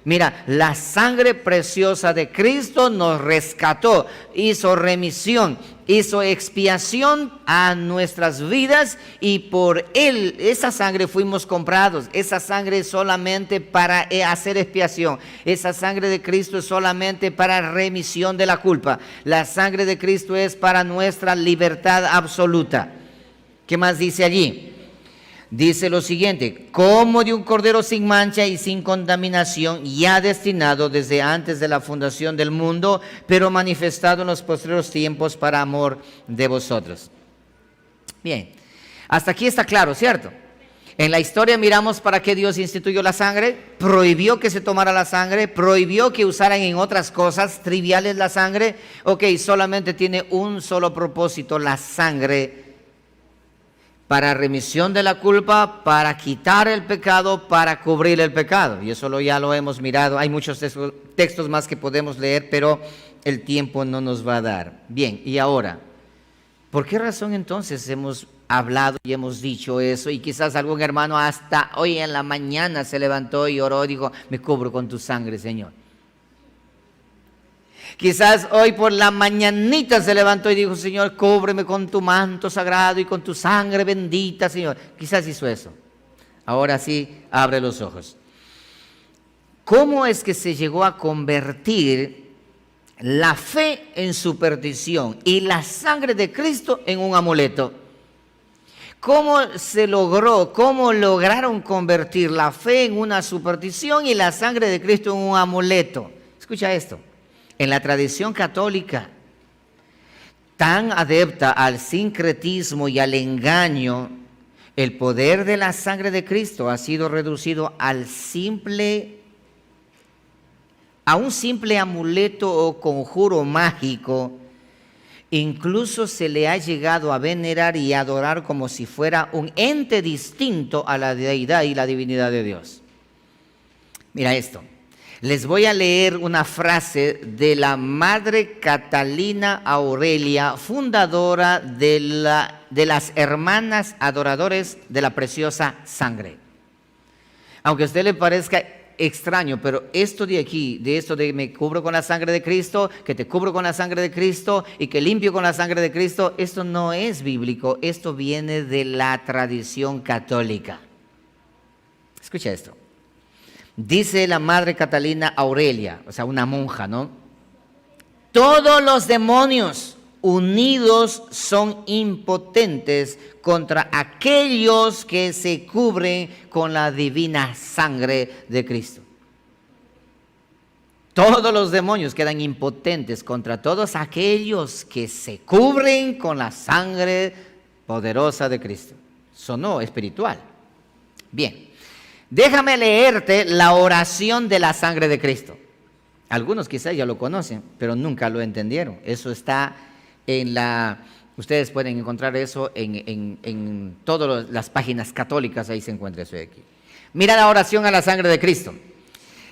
S1: Mira, la sangre preciosa de Cristo nos rescató, hizo remisión, hizo expiación a nuestras vidas y por Él, esa sangre fuimos comprados. Esa sangre es solamente para hacer expiación. Esa sangre de Cristo es solamente para remisión de la culpa. La sangre de Cristo es para nuestra libertad absoluta. ¿Qué más dice allí? Dice lo siguiente: como de un cordero sin mancha y sin contaminación, ya destinado desde antes de la fundación del mundo, pero manifestado en los postreros tiempos para amor de vosotros. Bien, hasta aquí está claro, ¿cierto? En la historia miramos para qué Dios instituyó la sangre, prohibió que se tomara la sangre, prohibió que usaran en otras cosas triviales la sangre. Ok, solamente tiene un solo propósito, la sangre, para remisión de la culpa, para quitar el pecado, para cubrir el pecado. Y eso ya lo hemos mirado. Hay muchos textos más que podemos leer, pero el tiempo no nos va a dar. Bien, y ahora, ¿por qué razón entonces hemos hablado y hemos dicho eso? Y quizás algún hermano hasta hoy en la mañana se levantó y oró y dijo: me cubro con tu sangre, Señor. Quizás hoy por la mañanita se levantó y dijo: Señor, cúbreme con tu manto sagrado y con tu sangre bendita, Señor. Quizás hizo eso. Ahora sí, abre los ojos. ¿Cómo es que se llegó a convertir la fe en superstición y la sangre de Cristo en un amuleto? ¿Cómo se logró, cómo lograron convertir la fe en una superstición y la sangre de Cristo en un amuleto? Escucha esto. En la tradición católica, tan adepta al sincretismo y al engaño, el poder de la sangre de Cristo ha sido reducido a un simple amuleto o conjuro mágico. Incluso se le ha llegado a venerar y adorar como si fuera un ente distinto a la deidad y la divinidad de Dios. Mira esto. Les voy a leer una frase de la Madre Catalina Aurelia, fundadora de las Hermanas Adoradores de la Preciosa Sangre. Aunque a usted le parezca extraño, pero esto de aquí, de esto de me cubro con la sangre de Cristo, que te cubro con la sangre de Cristo y que limpio con la sangre de Cristo, esto no es bíblico, esto viene de la tradición católica. Escucha esto. Dice la Madre Catalina Aurelia, o sea, una monja, ¿no? Todos los demonios unidos son impotentes contra aquellos que se cubren con la divina sangre de Cristo. Todos los demonios quedan impotentes contra todos aquellos que se cubren con la sangre poderosa de Cristo. Sonó espiritual. Bien. Déjame leerte la oración de la sangre de Cristo. Algunos quizás ya lo conocen, pero nunca lo entendieron. Eso está ustedes pueden encontrar eso en todas las páginas católicas, ahí se encuentra eso de aquí. Mira la oración a la sangre de Cristo.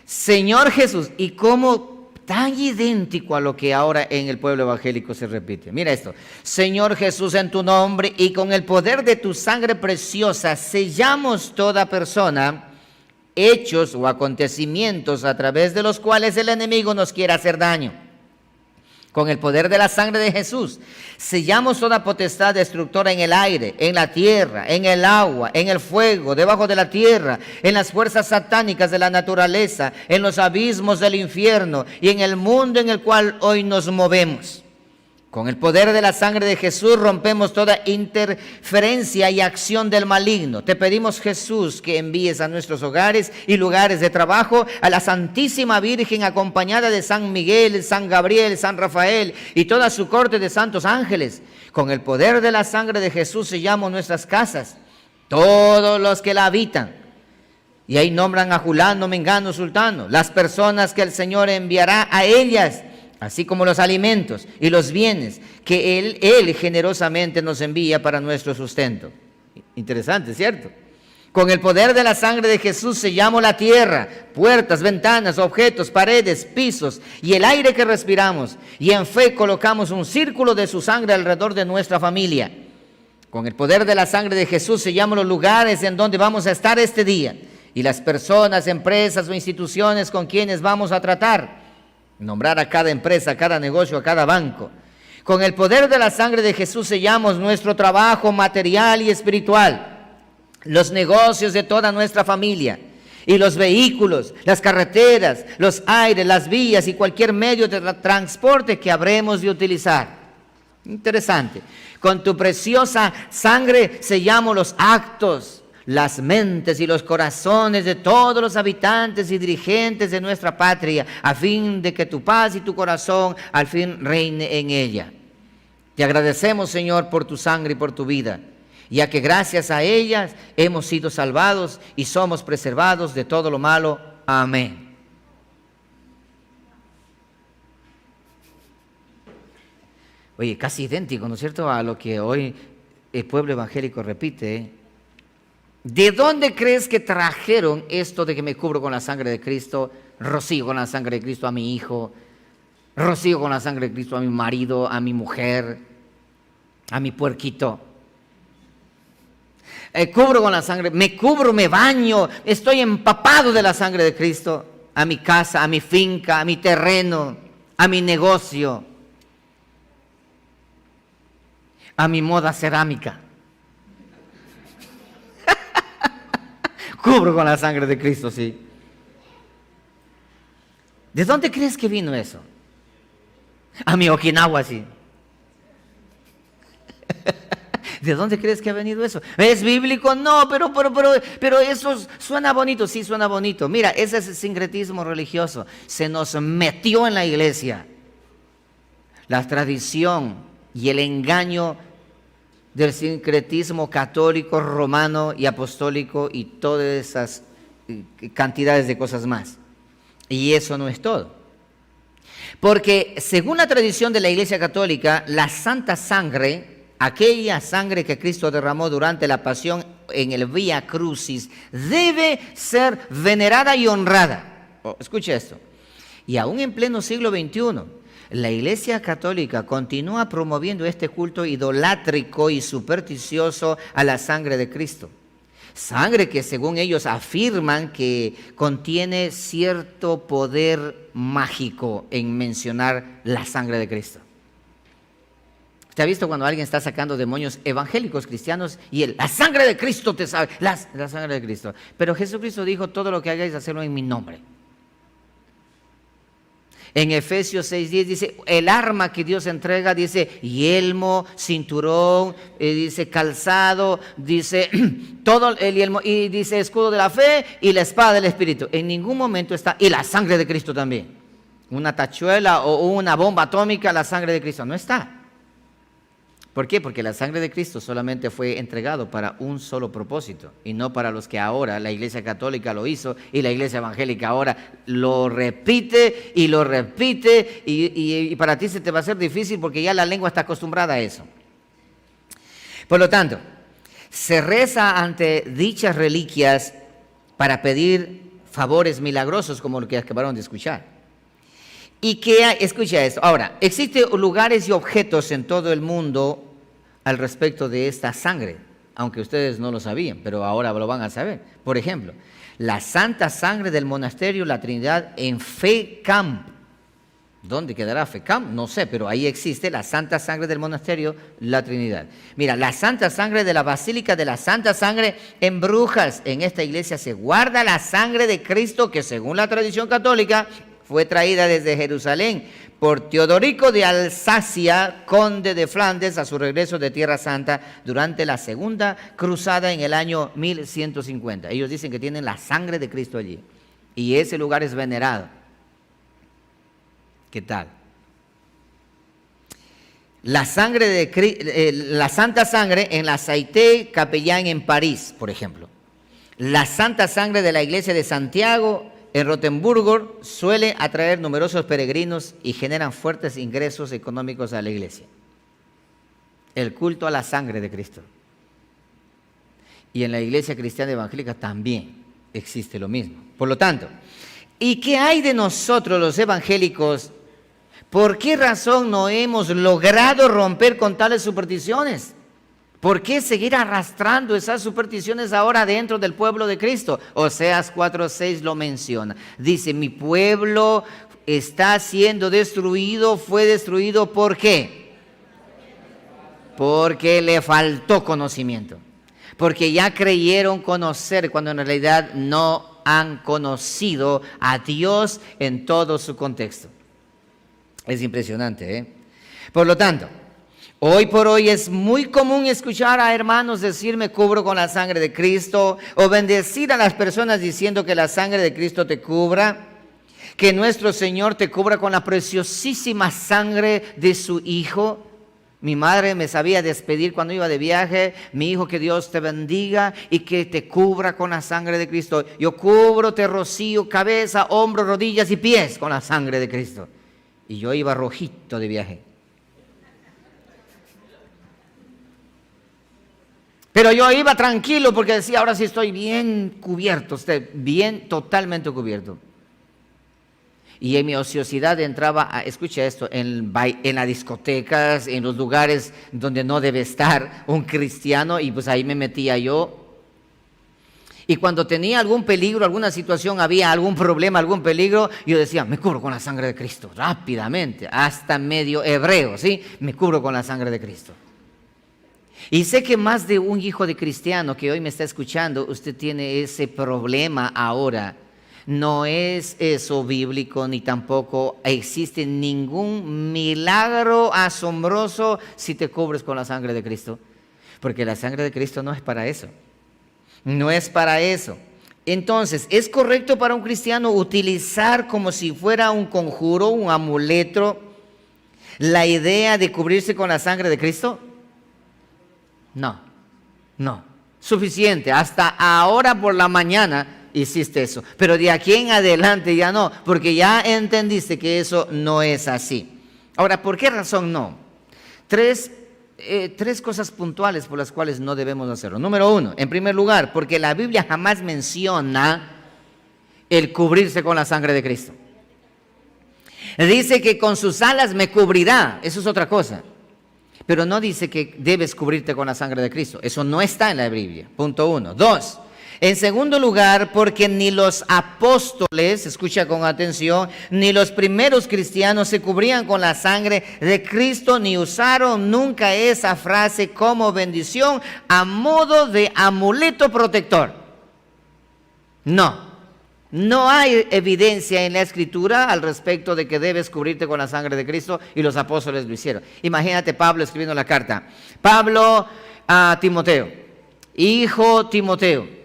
S1: Señor Jesús, y cómo tan idéntico a lo que ahora en el pueblo evangélico se repite. Mira esto. Señor Jesús, en tu nombre y con el poder de tu sangre preciosa, sellamos toda persona, hechos o acontecimientos a través de los cuales el enemigo nos quiere hacer daño. Con el poder de la sangre de Jesús, sellamos toda potestad destructora en el aire, en la tierra, en el agua, en el fuego, debajo de la tierra, en las fuerzas satánicas de la naturaleza, en los abismos del infierno y en el mundo en el cual hoy nos movemos. Con el poder de la sangre de Jesús rompemos toda interferencia y acción del maligno. Te pedimos, Jesús, que envíes a nuestros hogares y lugares de trabajo a la Santísima Virgen acompañada de San Miguel, San Gabriel, San Rafael y toda su corte de santos ángeles. Con el poder de la sangre de Jesús sellamos nuestras casas, todos los que la habitan. Y ahí nombran a Julano, Mengano, Sultano, las personas que el Señor enviará a ellas, así como los alimentos y los bienes que Él generosamente nos envía para nuestro sustento. Interesante, ¿cierto? Con el poder de la sangre de Jesús sellamos la tierra, puertas, ventanas, objetos, paredes, pisos y el aire que respiramos. Y en fe colocamos un círculo de su sangre alrededor de nuestra familia. Con el poder de la sangre de Jesús sellamos los lugares en donde vamos a estar este día y las personas, empresas o instituciones con quienes vamos a tratar. Nombrar a cada empresa, a cada negocio, a cada banco. Con el poder de la sangre de Jesús sellamos nuestro trabajo material y espiritual, los negocios de toda nuestra familia y los vehículos, las carreteras, los aires, las vías y cualquier medio de transporte que habremos de utilizar. Interesante. Con tu preciosa sangre sellamos los actos, las mentes y los corazones de todos los habitantes y dirigentes de nuestra patria, a fin de que tu paz y tu corazón al fin reine en ella. Te agradecemos, Señor, por tu sangre y por tu vida, ya que gracias a ellas hemos sido salvados y somos preservados de todo lo malo. Amén. Oye, casi idéntico, ¿no es cierto?, a lo que hoy el pueblo evangélico repite, ¿eh? ¿De dónde crees que trajeron esto de que me cubro con la sangre de Cristo, rocío con la sangre de Cristo a mi hijo, rocío con la sangre de Cristo a mi marido, a mi mujer, a mi puerquito? Cubro con la sangre, me cubro, me baño, estoy empapado de la sangre de Cristo a mi casa, a mi finca, a mi terreno, a mi negocio, a mi moda cerámica. Cubro con la sangre de Cristo, sí. ¿De dónde crees que vino eso? A mi Okinawa, sí. ¿De dónde crees que ha venido eso? ¿Es bíblico? No, pero eso suena bonito, sí suena bonito. Mira, ese es el sincretismo religioso. Se nos metió en la iglesia la tradición y el engaño del sincretismo católico, romano y apostólico y todas esas cantidades de cosas más. Y eso no es todo. Porque según la tradición de la Iglesia Católica, la santa sangre, aquella sangre que Cristo derramó durante la pasión en el Vía Crucis, debe ser venerada y honrada. Escuche esto. Y aún en pleno siglo XXI, la Iglesia Católica continúa promoviendo este culto idolátrico y supersticioso a la sangre de Cristo. Sangre que según ellos afirman que contiene cierto poder mágico en mencionar la sangre de Cristo. ¿Usted ha visto cuando alguien está sacando demonios evangélicos cristianos y la sangre de Cristo te sabe? La sangre de Cristo. Pero Jesucristo dijo, todo lo que hagáis, hacerlo en mi nombre. En Efesios 6:10 dice, el arma que Dios entrega, dice yelmo, cinturón, dice calzado, dice todo el yelmo, y dice escudo de la fe y la espada del Espíritu. En ningún momento está, y la sangre de Cristo también. Una tachuela o una bomba atómica, la sangre de Cristo no está. ¿Por qué? Porque la sangre de Cristo solamente fue entregado para un solo propósito y no para los que ahora la Iglesia Católica lo hizo y la Iglesia Evangélica ahora lo repite y lo repite y para ti se te va a hacer difícil porque ya la lengua está acostumbrada a eso. Por lo tanto, se reza ante dichas reliquias para pedir favores milagrosos como lo que acabaron de escuchar. Y que, escucha esto, ahora, existen lugares y objetos en todo el mundo al respecto de esta sangre, aunque ustedes no lo sabían, pero ahora lo van a saber. Por ejemplo, la santa sangre del monasterio La Trinidad en Fécamp. ¿Dónde quedará Fécamp? No sé, pero ahí existe la santa sangre del monasterio La Trinidad. Mira, la santa sangre de la Basílica de la Santa Sangre en Brujas. En esta iglesia se guarda la sangre de Cristo que según la tradición católica fue traída desde Jerusalén por Teodorico de Alsacia, conde de Flandes, a su regreso de Tierra Santa durante la segunda cruzada en el año 1150. Ellos dicen que tienen la sangre de Cristo allí y ese lugar es venerado. ¿Qué tal? La Santa Sangre en la Sainte Capellán en París, por ejemplo. La Santa Sangre de la Iglesia de Santiago en Rotemburgo suele atraer numerosos peregrinos y generan fuertes ingresos económicos a la iglesia. El culto a la sangre de Cristo. Y en la iglesia cristiana evangélica también existe lo mismo. Por lo tanto, ¿y qué hay de nosotros los evangélicos? ¿Por qué razón no hemos logrado romper con tales supersticiones? ¿Por qué seguir arrastrando esas supersticiones ahora dentro del pueblo de Cristo? Oseas 4:6 lo menciona. Dice, mi pueblo está siendo destruido, fue destruido, ¿por qué? Porque le faltó conocimiento. Porque ya creyeron conocer cuando en realidad no han conocido a Dios en todo su contexto. Es impresionante, ¿eh? Por lo tanto, hoy por hoy es muy común escuchar a hermanos decir me cubro con la sangre de Cristo, o bendecir a las personas diciendo que la sangre de Cristo te cubra, que nuestro Señor te cubra con la preciosísima sangre de su Hijo. Mi madre me sabía despedir cuando iba de viaje, mi hijo, que Dios te bendiga y que te cubra con la sangre de Cristo. Yo cubro, te rocío cabeza, hombros, rodillas y pies con la sangre de Cristo. Y yo iba rojito de viaje. Pero yo iba tranquilo porque decía, ahora sí estoy bien cubierto, bien totalmente cubierto. Y en mi ociosidad entraba, escucha esto, en las discotecas, en los lugares donde no debe estar un cristiano, y pues ahí me metía yo. Y cuando tenía algún peligro, alguna situación, había algún problema, algún peligro, yo decía, me cubro con la sangre de Cristo, rápidamente, hasta medio hebreo, ¿sí? Me cubro con la sangre de Cristo. Y sé que más de un hijo de cristiano que hoy me está escuchando, usted tiene ese problema ahora. No es eso bíblico, ni tampoco existe ningún milagro asombroso si te cubres con la sangre de Cristo. Porque la sangre de Cristo no es para eso. No es para eso. Entonces, ¿es correcto para un cristiano utilizar como si fuera un conjuro, un amuleto, la idea de cubrirse con la sangre de Cristo? No. Suficiente. Hasta ahora por la mañana hiciste eso, pero de aquí en adelante ya no, porque ya entendiste que eso no es así. Ahora, ¿por qué razón no? Tres cosas puntuales por las cuales no debemos hacerlo. Número uno, en primer lugar, porque la Biblia jamás menciona el cubrirse con la sangre de Cristo. Dice que con sus alas me cubrirá, eso es otra cosa. Pero no dice que debes cubrirte con la sangre de Cristo. Eso no está en la Biblia. Punto uno. Dos, en segundo lugar, porque ni los apóstoles, escucha con atención, ni los primeros cristianos se cubrían con la sangre de Cristo, ni usaron nunca esa frase como bendición a modo de amuleto protector. No hay evidencia en la Escritura al respecto de que debes cubrirte con la sangre de Cristo, y los apóstoles lo hicieron. Imagínate Pablo escribiendo la carta. Pablo a Timoteo, hijo Timoteo,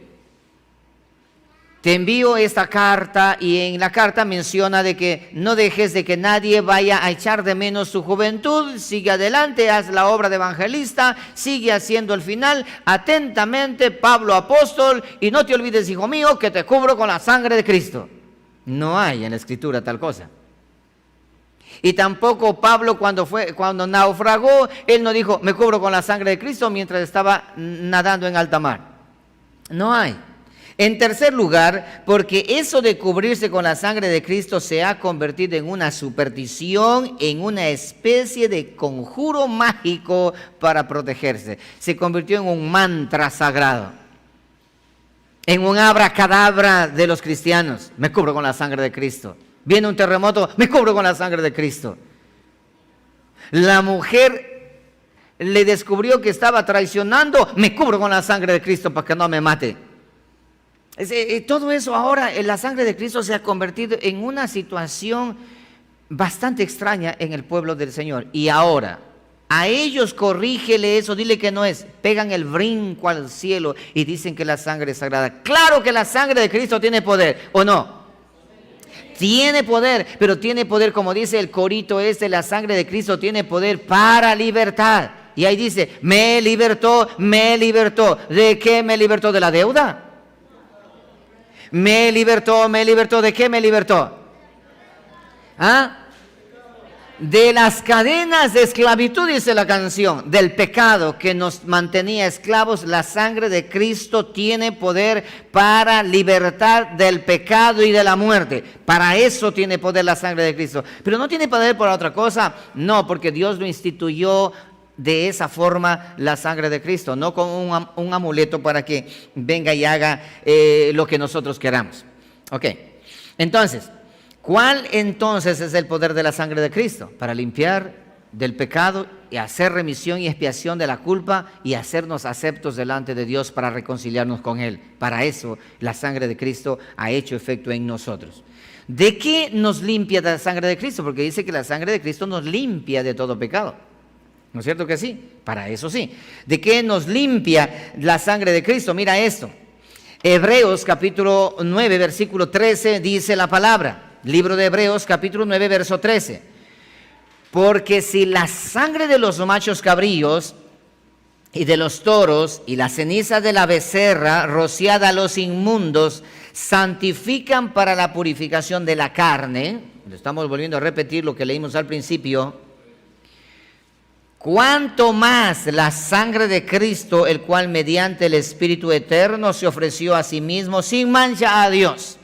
S1: te envío esta carta, y en la carta menciona de que no dejes de que nadie vaya a echar de menos tu juventud, sigue adelante, haz la obra de evangelista, sigue haciendo el final, atentamente Pablo apóstol, y no te olvides, hijo mío, que te cubro con la sangre de Cristo. No hay en la Escritura tal cosa. Y tampoco Pablo cuando naufragó, él no dijo, me cubro con la sangre de Cristo mientras estaba nadando en alta mar. No hay. En tercer lugar, porque eso de cubrirse con la sangre de Cristo se ha convertido en una superstición, en una especie de conjuro mágico para protegerse. Se convirtió en un mantra sagrado, en un abracadabra de los cristianos. Me cubro con la sangre de Cristo. Viene un terremoto, me cubro con la sangre de Cristo. La mujer le descubrió que estaba traicionando, me cubro con la sangre de Cristo para que no me mate. Todo eso ahora, la sangre de Cristo se ha convertido en una situación bastante extraña en el pueblo del Señor. Y ahora, a ellos corrígele eso, dile que no es. Pegan el brinco al cielo y dicen que la sangre es sagrada. Claro que la sangre de Cristo tiene poder, ¿o no? Tiene poder, pero tiene poder, como dice el corito la sangre de Cristo tiene poder para libertar. Y ahí dice, me libertó, me libertó. ¿De qué me libertó? ¿De la deuda? Me libertó, ¿de qué me libertó? ¿Ah? De las cadenas de esclavitud, dice la canción, del pecado que nos mantenía esclavos. La sangre de Cristo tiene poder para libertar del pecado y de la muerte. Para eso tiene poder la sangre de Cristo. Pero no tiene poder por otra cosa. No, porque Dios lo instituyó de esa forma, la sangre de Cristo, no con un amuleto para que venga y haga lo que nosotros queramos. Ok, entonces, ¿cuál entonces es el poder de la sangre de Cristo? Para limpiar del pecado y hacer remisión y expiación de la culpa y hacernos aceptos delante de Dios para reconciliarnos con Él. Para eso la sangre de Cristo ha hecho efecto en nosotros. ¿De qué nos limpia la sangre de Cristo? Porque dice que la sangre de Cristo nos limpia de todo pecado. ¿No es cierto que sí? Para eso sí. ¿De qué nos limpia la sangre de Cristo? Mira esto. Hebreos capítulo 9, versículo 13 dice la palabra. Libro de Hebreos capítulo 9, verso 13. Porque si la sangre de los machos cabríos y de los toros y la ceniza de la becerra rociada a los inmundos santifican para la purificación de la carne, estamos volviendo a repetir lo que leímos al principio, cuánto más la sangre de Cristo, el cual mediante el Espíritu eterno se ofreció a sí mismo sin mancha a Dios,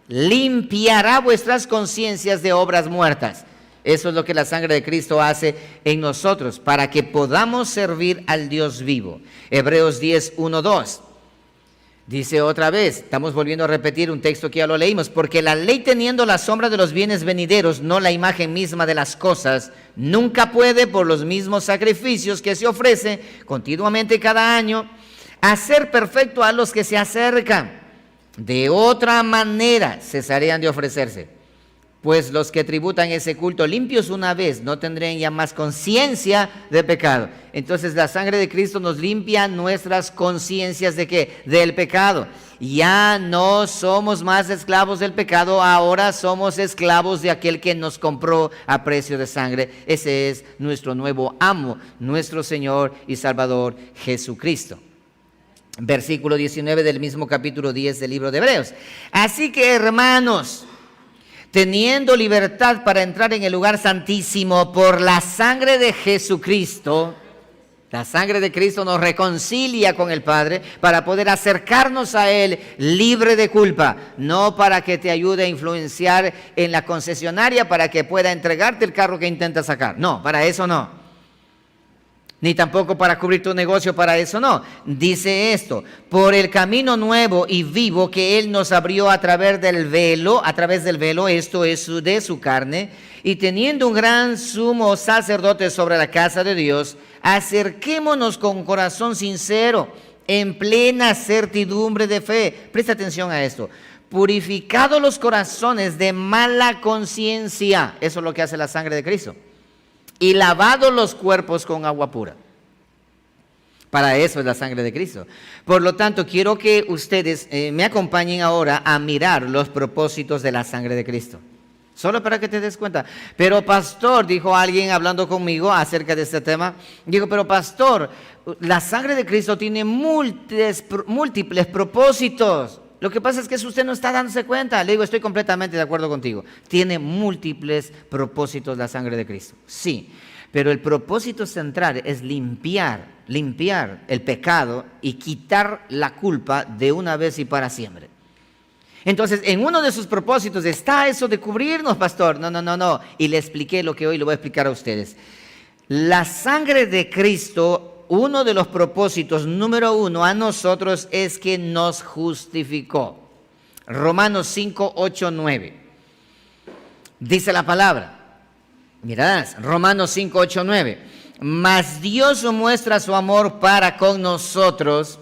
S1: limpiará vuestras conciencias de obras muertas. Eso es lo que la sangre de Cristo hace en nosotros, para que podamos servir al Dios vivo. Hebreos 10, 1, 2. Dice otra vez, estamos volviendo a repetir un texto que ya lo leímos, porque la ley teniendo la sombra de los bienes venideros, no la imagen misma de las cosas, nunca puede por los mismos sacrificios que se ofrecen continuamente cada año, hacer perfecto a los que se acercan. De otra manera cesarían de ofrecerse, pues los que tributan ese culto limpios una vez no tendrían ya más conciencia de pecado. Entonces la sangre de Cristo nos limpia nuestras conciencias ¿de qué? Del pecado. Ya no somos más esclavos del pecado, ahora somos esclavos de aquel que nos compró a precio de sangre. Ese es nuestro nuevo amo, nuestro Señor y Salvador Jesucristo. Versículo 19 del mismo capítulo 10 del libro de Hebreos. Así que, hermanos, teniendo libertad para entrar en el lugar santísimo por la sangre de Jesucristo, la sangre de Cristo nos reconcilia con el Padre para poder acercarnos a Él libre de culpa, no para que te ayude a influenciar en la concesionaria para que pueda entregarte el carro que intentas sacar. No, para eso no. Ni tampoco para cubrir tu negocio, para eso no. Dice esto, por el camino nuevo y vivo que Él nos abrió a través del velo, esto es de su carne, y teniendo un gran sumo sacerdote sobre la casa de Dios, acerquémonos con corazón sincero, en plena certidumbre de fe. Presta atención a esto. Purificados los corazones de mala conciencia, eso es lo que hace la sangre de Cristo, y lavados los cuerpos con agua pura. Para eso es la sangre de Cristo. Por lo tanto, quiero que ustedes me acompañen ahora a mirar los propósitos de la sangre de Cristo. Solo para que te des cuenta. Pero pastor, dijo alguien hablando conmigo acerca de este tema, dijo, pero pastor, la sangre de Cristo tiene múltiples propósitos. Lo que pasa es que usted no está dándose cuenta. Le digo, estoy completamente de acuerdo contigo. Tiene múltiples propósitos la sangre de Cristo. Sí, pero el propósito central es limpiar el pecado y quitar la culpa de una vez y para siempre. Entonces, en uno de sus propósitos está eso de cubrirnos, pastor. No. Y le expliqué lo que hoy le voy a explicar a ustedes. La sangre de Cristo, uno de los propósitos número uno a nosotros es que nos justificó. Romanos 5, 8, 9. Dice la palabra. Mirad, Romanos 5, 8, 9. Mas Dios muestra su amor para con nosotros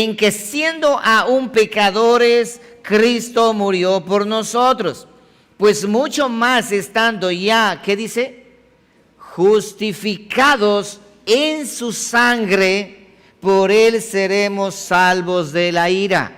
S1: en que siendo aún pecadores, Cristo murió por nosotros. Pues mucho más estando ya, ¿qué dice? Justificados en su sangre, por él seremos salvos de la ira.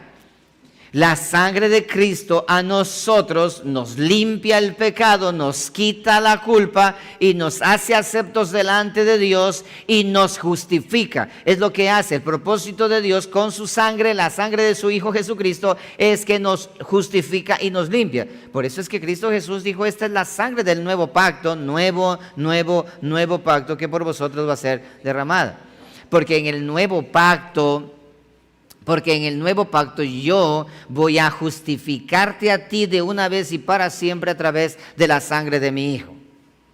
S1: La sangre de Cristo a nosotros nos limpia el pecado, nos quita la culpa y nos hace aceptos delante de Dios y nos justifica. Es lo que hace el propósito de Dios con su sangre, la sangre de su Hijo Jesucristo, es que nos justifica y nos limpia. Por eso es que Cristo Jesús dijo, esta es la sangre del nuevo pacto, nuevo pacto que por vosotros va a ser derramada. Porque en el nuevo pacto yo voy a justificarte a ti de una vez y para siempre a través de la sangre de mi Hijo.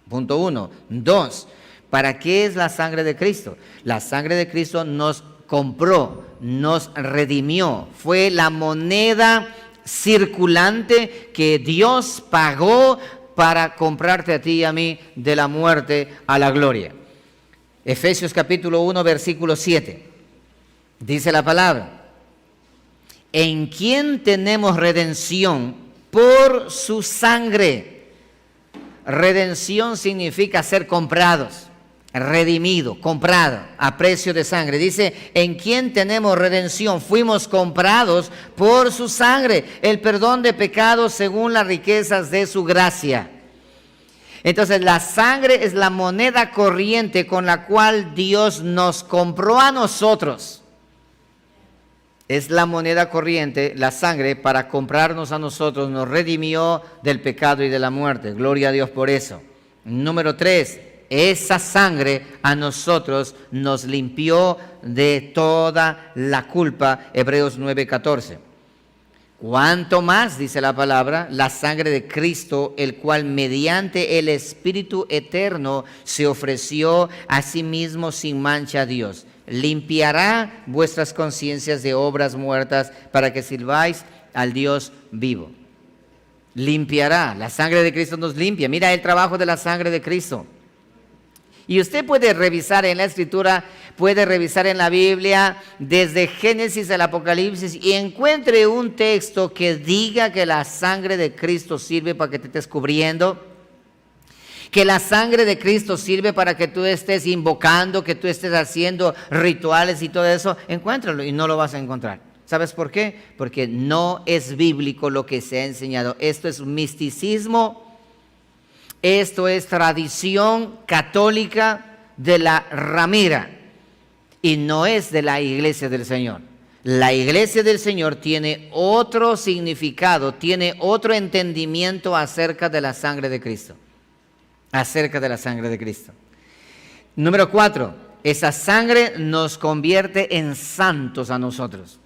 S1: Punto 1. 2. ¿Para qué es la sangre de Cristo? La sangre de Cristo nos compró, nos redimió. Fue la moneda circulante que Dios pagó para comprarte a ti y a mí de la muerte a la gloria. Efesios capítulo 1, versículo 7. Dice la palabra: en quien tenemos redención por su sangre. Redención significa ser comprados, redimido, comprado, a precio de sangre. Dice, en quien tenemos redención, fuimos comprados por su sangre, el perdón de pecados según las riquezas de su gracia. Entonces la sangre es la moneda corriente con la cual Dios nos compró a nosotros. Es la moneda corriente, la sangre, para comprarnos a nosotros, nos redimió del pecado y de la muerte. Gloria a Dios por eso. Número 3, esa sangre a nosotros nos limpió de toda la culpa. Hebreos 9:14. ¿Cuánto más, dice la palabra, la sangre de Cristo, el cual mediante el Espíritu eterno se ofreció a sí mismo sin mancha a Dios? Limpiará vuestras conciencias de obras muertas para que sirváis al Dios vivo. Limpiará, la sangre de Cristo nos limpia. Mira el trabajo de la sangre de Cristo. Y usted puede revisar en la Escritura, puede revisar en la Biblia, desde Génesis al Apocalipsis, y encuentre un texto que diga que la sangre de Cristo sirve para que te estés cubriendo, que la sangre de Cristo sirve para que tú estés invocando, que tú estés haciendo rituales y todo eso. Encuéntralo y no lo vas a encontrar. ¿Sabes por qué? Porque no es bíblico lo que se ha enseñado. Esto es misticismo, esto es tradición católica de la ramera y no es de la iglesia del Señor. La iglesia del Señor tiene otro significado, tiene otro entendimiento acerca de la sangre de Cristo. Acerca de la sangre de Cristo. Número 4, esa sangre nos convierte en santos a nosotros.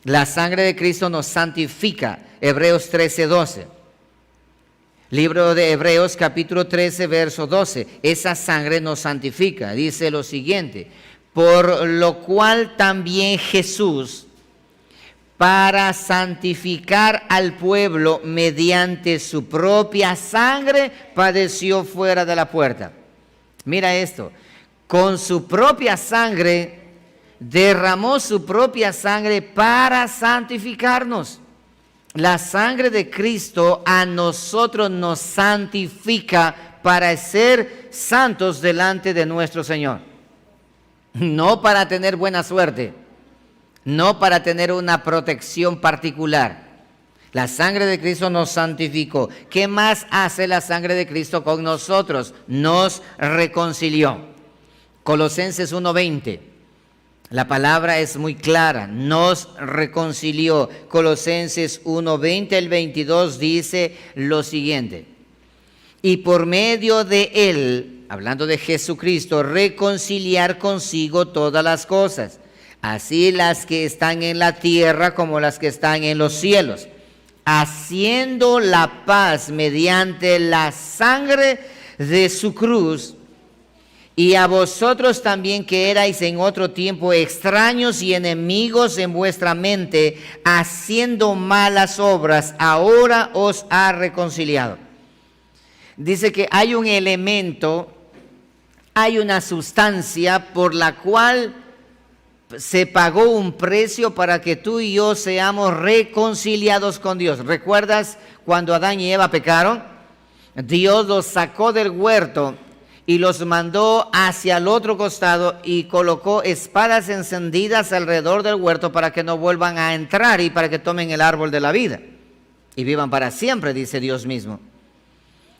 S1: La sangre de Cristo nos santifica. Hebreos 13:12. Libro de Hebreos capítulo 13, verso 12. Esa sangre nos santifica. Dice lo siguiente: por lo cual también Jesús, para santificar al pueblo mediante su propia sangre, padeció fuera de la puerta. Mira esto, con su propia sangre, derramó su propia sangre para santificarnos. La sangre de Cristo a nosotros nos santifica para ser santos delante de nuestro Señor. No para tener buena suerte, no para tener una protección particular. La sangre de Cristo nos santificó. ¿Qué más hace la sangre de Cristo con nosotros? Nos reconcilió. Colosenses 1:20. La palabra es muy clara, nos reconcilió. Colosenses 1:20 al 22 dice lo siguiente: y por medio de él, hablando de Jesucristo, reconciliar consigo todas las cosas, así las que están en la tierra como las que están en los cielos, haciendo la paz mediante la sangre de su cruz. Y a vosotros también, que erais en otro tiempo extraños y enemigos en vuestra mente, haciendo malas obras, ahora os ha reconciliado. Dice que hay un elemento, hay una sustancia por la cual se pagó un precio para que tú y yo seamos reconciliados con Dios. ¿Recuerdas cuando Adán y Eva pecaron? Dios los sacó del huerto y los mandó hacia el otro costado y colocó espadas encendidas alrededor del huerto para que no vuelvan a entrar y para que tomen el árbol de la vida y vivan para siempre, dice Dios mismo.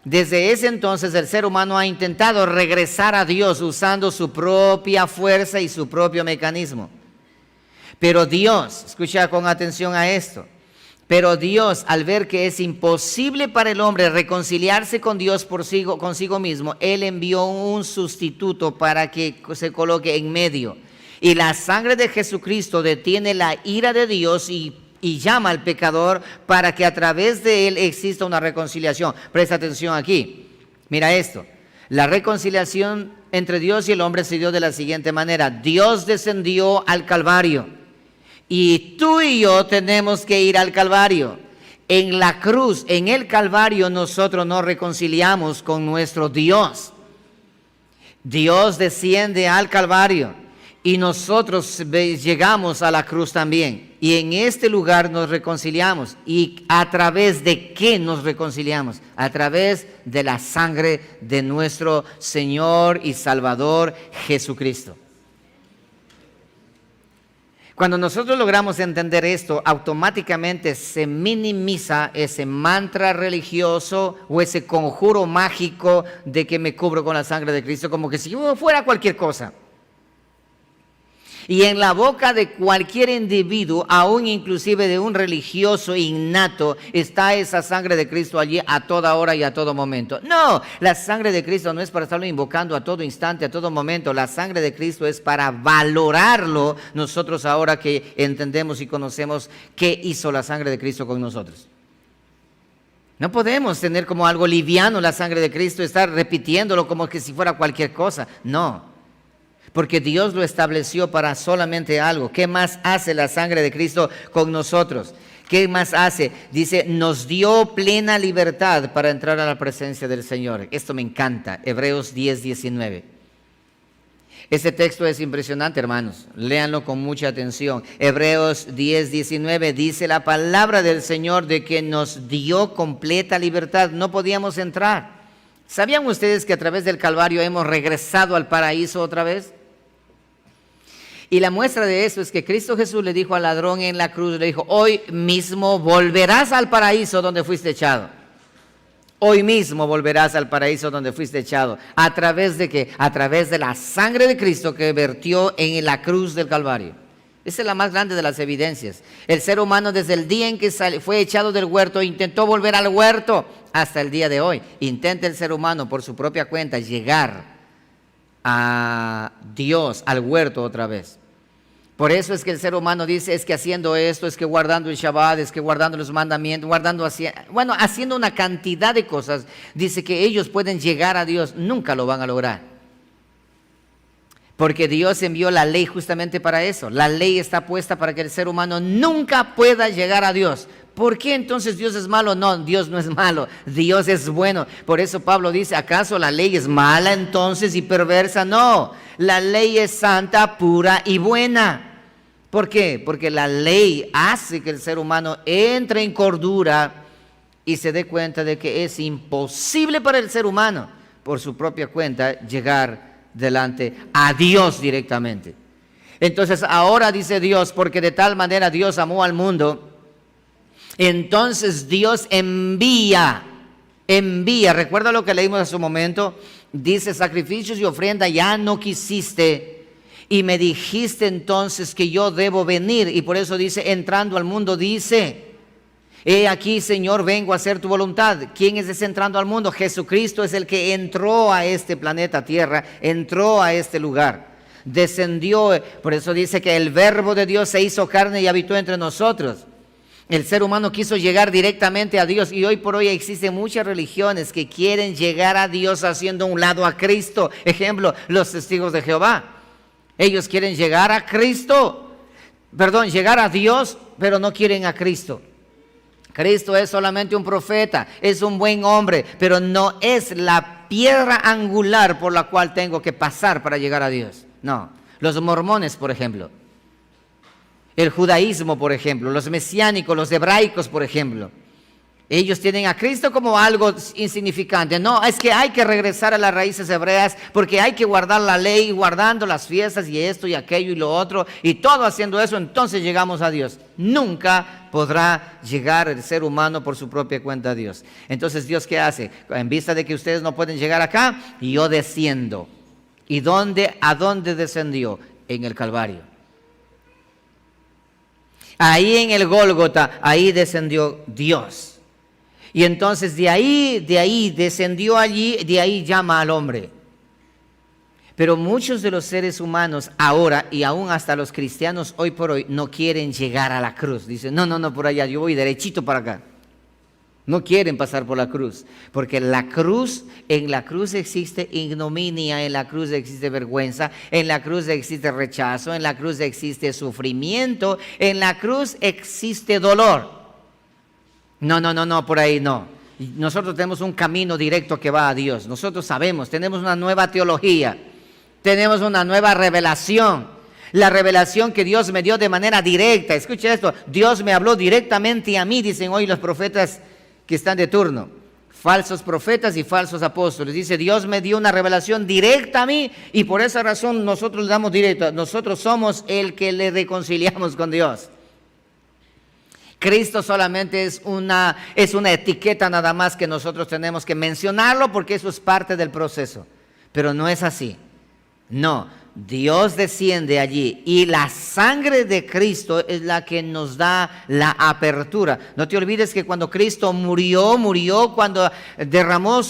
S1: Desde ese entonces el ser humano ha intentado regresar a Dios usando su propia fuerza y su propio mecanismo. Pero Dios, escucha con atención a esto, pero Dios, al ver que es imposible para el hombre reconciliarse con Dios consigo mismo, Él envió un sustituto para que se coloque en medio. Y la sangre de Jesucristo detiene la ira de Dios y llama al pecador para que a través de él exista una reconciliación. Presta atención aquí. Mira esto. La reconciliación entre Dios y el hombre se dio de la siguiente manera. Dios descendió al Calvario y tú y yo tenemos que ir al Calvario. En la cruz, en el Calvario, nosotros nos reconciliamos con nuestro Dios. Dios desciende al Calvario y nosotros llegamos a la cruz también. Y en este lugar nos reconciliamos. ¿Y a través de qué nos reconciliamos? A través de la sangre de nuestro Señor y Salvador Jesucristo. Cuando nosotros logramos entender esto, automáticamente se minimiza ese mantra religioso o ese conjuro mágico de que me cubro con la sangre de Cristo, como que si fuera cualquier cosa. Y en la boca de cualquier individuo, aún inclusive de un religioso innato, está esa sangre de Cristo allí a toda hora y a todo momento. No, la sangre de Cristo no es para estarlo invocando a todo instante, a todo momento. La sangre de Cristo es para valorarlo nosotros ahora que entendemos y conocemos qué hizo la sangre de Cristo con nosotros. No podemos tener como algo liviano la sangre de Cristo, estar repitiéndolo como que si fuera cualquier cosa. No. Porque Dios lo estableció para solamente algo. ¿Qué más hace la sangre de Cristo con nosotros? ¿Qué más hace? Dice, nos dio plena libertad para entrar a la presencia del Señor. Esto me encanta. Hebreos 10:19. Este texto es impresionante, hermanos. Léanlo con mucha atención. Hebreos 10:19 dice la palabra del Señor de que nos dio completa libertad. No podíamos entrar. ¿Sabían ustedes que a través del Calvario hemos regresado al paraíso otra vez? Y la muestra de eso es que Cristo Jesús le dijo al ladrón en la cruz, le dijo, hoy mismo volverás al paraíso donde fuiste echado. Hoy mismo volverás al paraíso donde fuiste echado. ¿A través de qué? A través de la sangre de Cristo que vertió en la cruz del Calvario. Esa es la más grande de las evidencias. El ser humano desde el día en que fue echado del huerto intentó volver al huerto hasta el día de hoy. Intenta el ser humano por su propia cuenta llegar a Dios, al huerto otra vez. Por eso es que el ser humano dice, es que haciendo esto, es que guardando el Shabbat, es que guardando los mandamientos, haciendo una cantidad de cosas, dice que ellos pueden llegar a Dios, nunca lo van a lograr. Porque Dios envió la ley justamente para eso. La ley está puesta para que el ser humano nunca pueda llegar a Dios. ¿Por qué entonces Dios es malo? No, Dios no es malo, Dios es bueno. Por eso Pablo dice, ¿acaso la ley es mala entonces y perversa? No, la ley es santa, pura y buena. ¿Por qué? Porque la ley hace que el ser humano entre en cordura y se dé cuenta de que es imposible para el ser humano, por su propia cuenta, llegar delante a Dios directamente. Entonces ahora dice Dios, porque de tal manera Dios amó al mundo, entonces Dios envía, recuerda lo que leímos hace un momento, dice, sacrificios y ofrenda ya no quisiste, y me dijiste entonces que yo debo venir, y por eso dice, entrando al mundo, dice, he aquí, Señor, vengo a hacer tu voluntad. ¿Quién es ese entrando al mundo? Jesucristo es el que entró a este planeta Tierra, entró a este lugar, descendió. Por eso dice que el verbo de Dios se hizo carne y habitó entre nosotros. El ser humano quiso llegar directamente a Dios y hoy por hoy existen muchas religiones que quieren llegar a Dios haciendo a un lado a Cristo. Ejemplo, los testigos de Jehová. Ellos quieren llegar a llegar a Dios, pero no quieren a Cristo. Cristo es solamente un profeta, es un buen hombre, pero no es la piedra angular por la cual tengo que pasar para llegar a Dios. No, los mormones, por ejemplo. El judaísmo, por ejemplo, los mesiánicos, los hebraicos, por ejemplo. Ellos tienen a Cristo como algo insignificante. No, es que hay que regresar a las raíces hebreas porque hay que guardar la ley, guardando las fiestas y esto y aquello y lo otro. Y todo haciendo eso, entonces llegamos a Dios. Nunca podrá llegar el ser humano por su propia cuenta a Dios. Entonces, ¿Dios qué hace? En vista de que ustedes no pueden llegar acá, yo desciendo. ¿Y a dónde descendió? En el Calvario. Ahí en el Gólgota, ahí descendió Dios. Y entonces de ahí descendió allí, de ahí llama al hombre. Pero muchos de los seres humanos ahora, y aún hasta los cristianos hoy por hoy, no quieren llegar a la cruz. Dicen, no, por allá, yo voy derechito para acá. No quieren pasar por la cruz, porque en la cruz existe ignominia, en la cruz existe vergüenza, en la cruz existe rechazo, en la cruz existe sufrimiento, en la cruz existe dolor. No, por ahí no. Nosotros tenemos un camino directo que va a Dios. Nosotros sabemos, tenemos una nueva teología, tenemos una nueva revelación. La revelación que Dios me dio de manera directa. Escuche esto, Dios me habló directamente a mí, dicen hoy los profetas que están de turno. Falsos profetas y falsos apóstoles. Dice, Dios me dio una revelación directa a mí y por esa razón nosotros le damos directo. Nosotros somos el que le reconciliamos con Dios. Cristo solamente es una etiqueta nada más que nosotros tenemos que mencionarlo porque eso es parte del proceso. Pero no es así. No, Dios desciende allí y la sangre de Cristo es la que nos da la apertura. No te olvides que cuando Cristo murió cuando derramó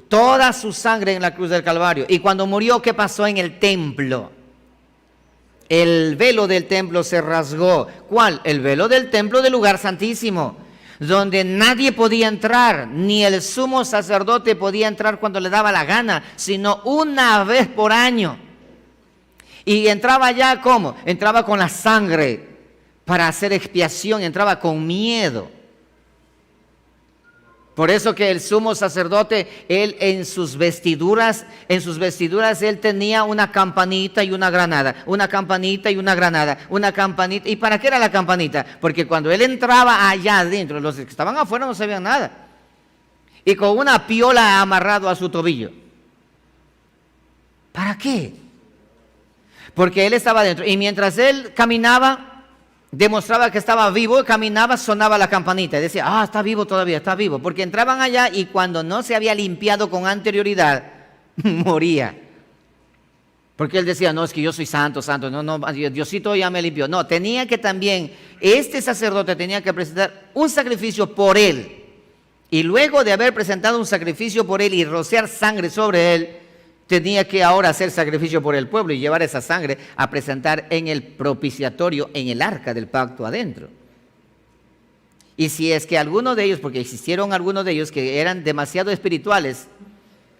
S1: toda su sangre en la cruz del Calvario. Y cuando murió, ¿qué pasó en el templo? El velo del templo se rasgó. ¿Cuál? El velo del templo del lugar santísimo, donde nadie podía entrar, ni el sumo sacerdote podía entrar cuando le daba la gana, sino una vez por año. Y entraba ya, ¿cómo? Entraba con la sangre para hacer expiación, entraba con miedo. Por eso que el sumo sacerdote, él en sus vestiduras, él tenía una campanita y una granada, una campanita y una granada, una campanita. ¿Y para qué era la campanita? Porque cuando él entraba allá adentro, los que estaban afuera no sabían nada. Y con una piola amarrado a su tobillo. ¿Para qué? Porque él estaba adentro. Y mientras él caminaba, demostraba que estaba vivo, caminaba, sonaba la campanita y decía, está vivo todavía, está vivo, porque entraban allá y cuando no se había limpiado con anterioridad, moría. Porque él decía, no, es que yo soy santo, no, Diosito ya me limpió. No, tenía que también, este sacerdote tenía que presentar un sacrificio por él. Y luego de haber presentado un sacrificio por él y rociar sangre sobre él, tenía que ahora hacer sacrificio por el pueblo y llevar esa sangre a presentar en el propiciatorio, en el arca del pacto adentro. Y si es que alguno de ellos, porque existieron algunos de ellos que eran demasiado espirituales,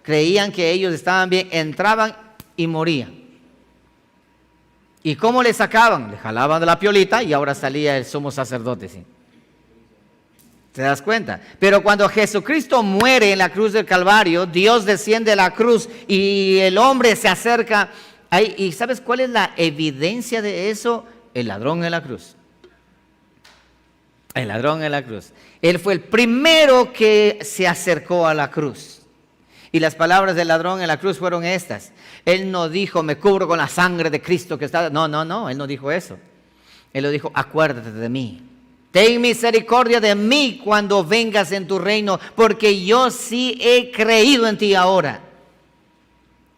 S1: creían que ellos estaban bien, entraban y morían. ¿Y cómo le sacaban? Le jalaban de la piolita y ahora salía el sumo sacerdote, ¿sí? ¿Te das cuenta? Pero cuando Jesucristo muere en la cruz del Calvario, Dios desciende a la cruz y el hombre se acerca ahí. ¿Y sabes cuál es la evidencia de eso? El ladrón en la cruz. El ladrón en la cruz. Él fue el primero que se acercó a la cruz. Y las palabras del ladrón en la cruz fueron estas. Él no dijo, me cubro con la sangre de Cristo que está... No, él no dijo eso. Él lo dijo, acuérdate de mí. Ten misericordia de mí cuando vengas en tu reino, porque yo sí he creído en ti ahora.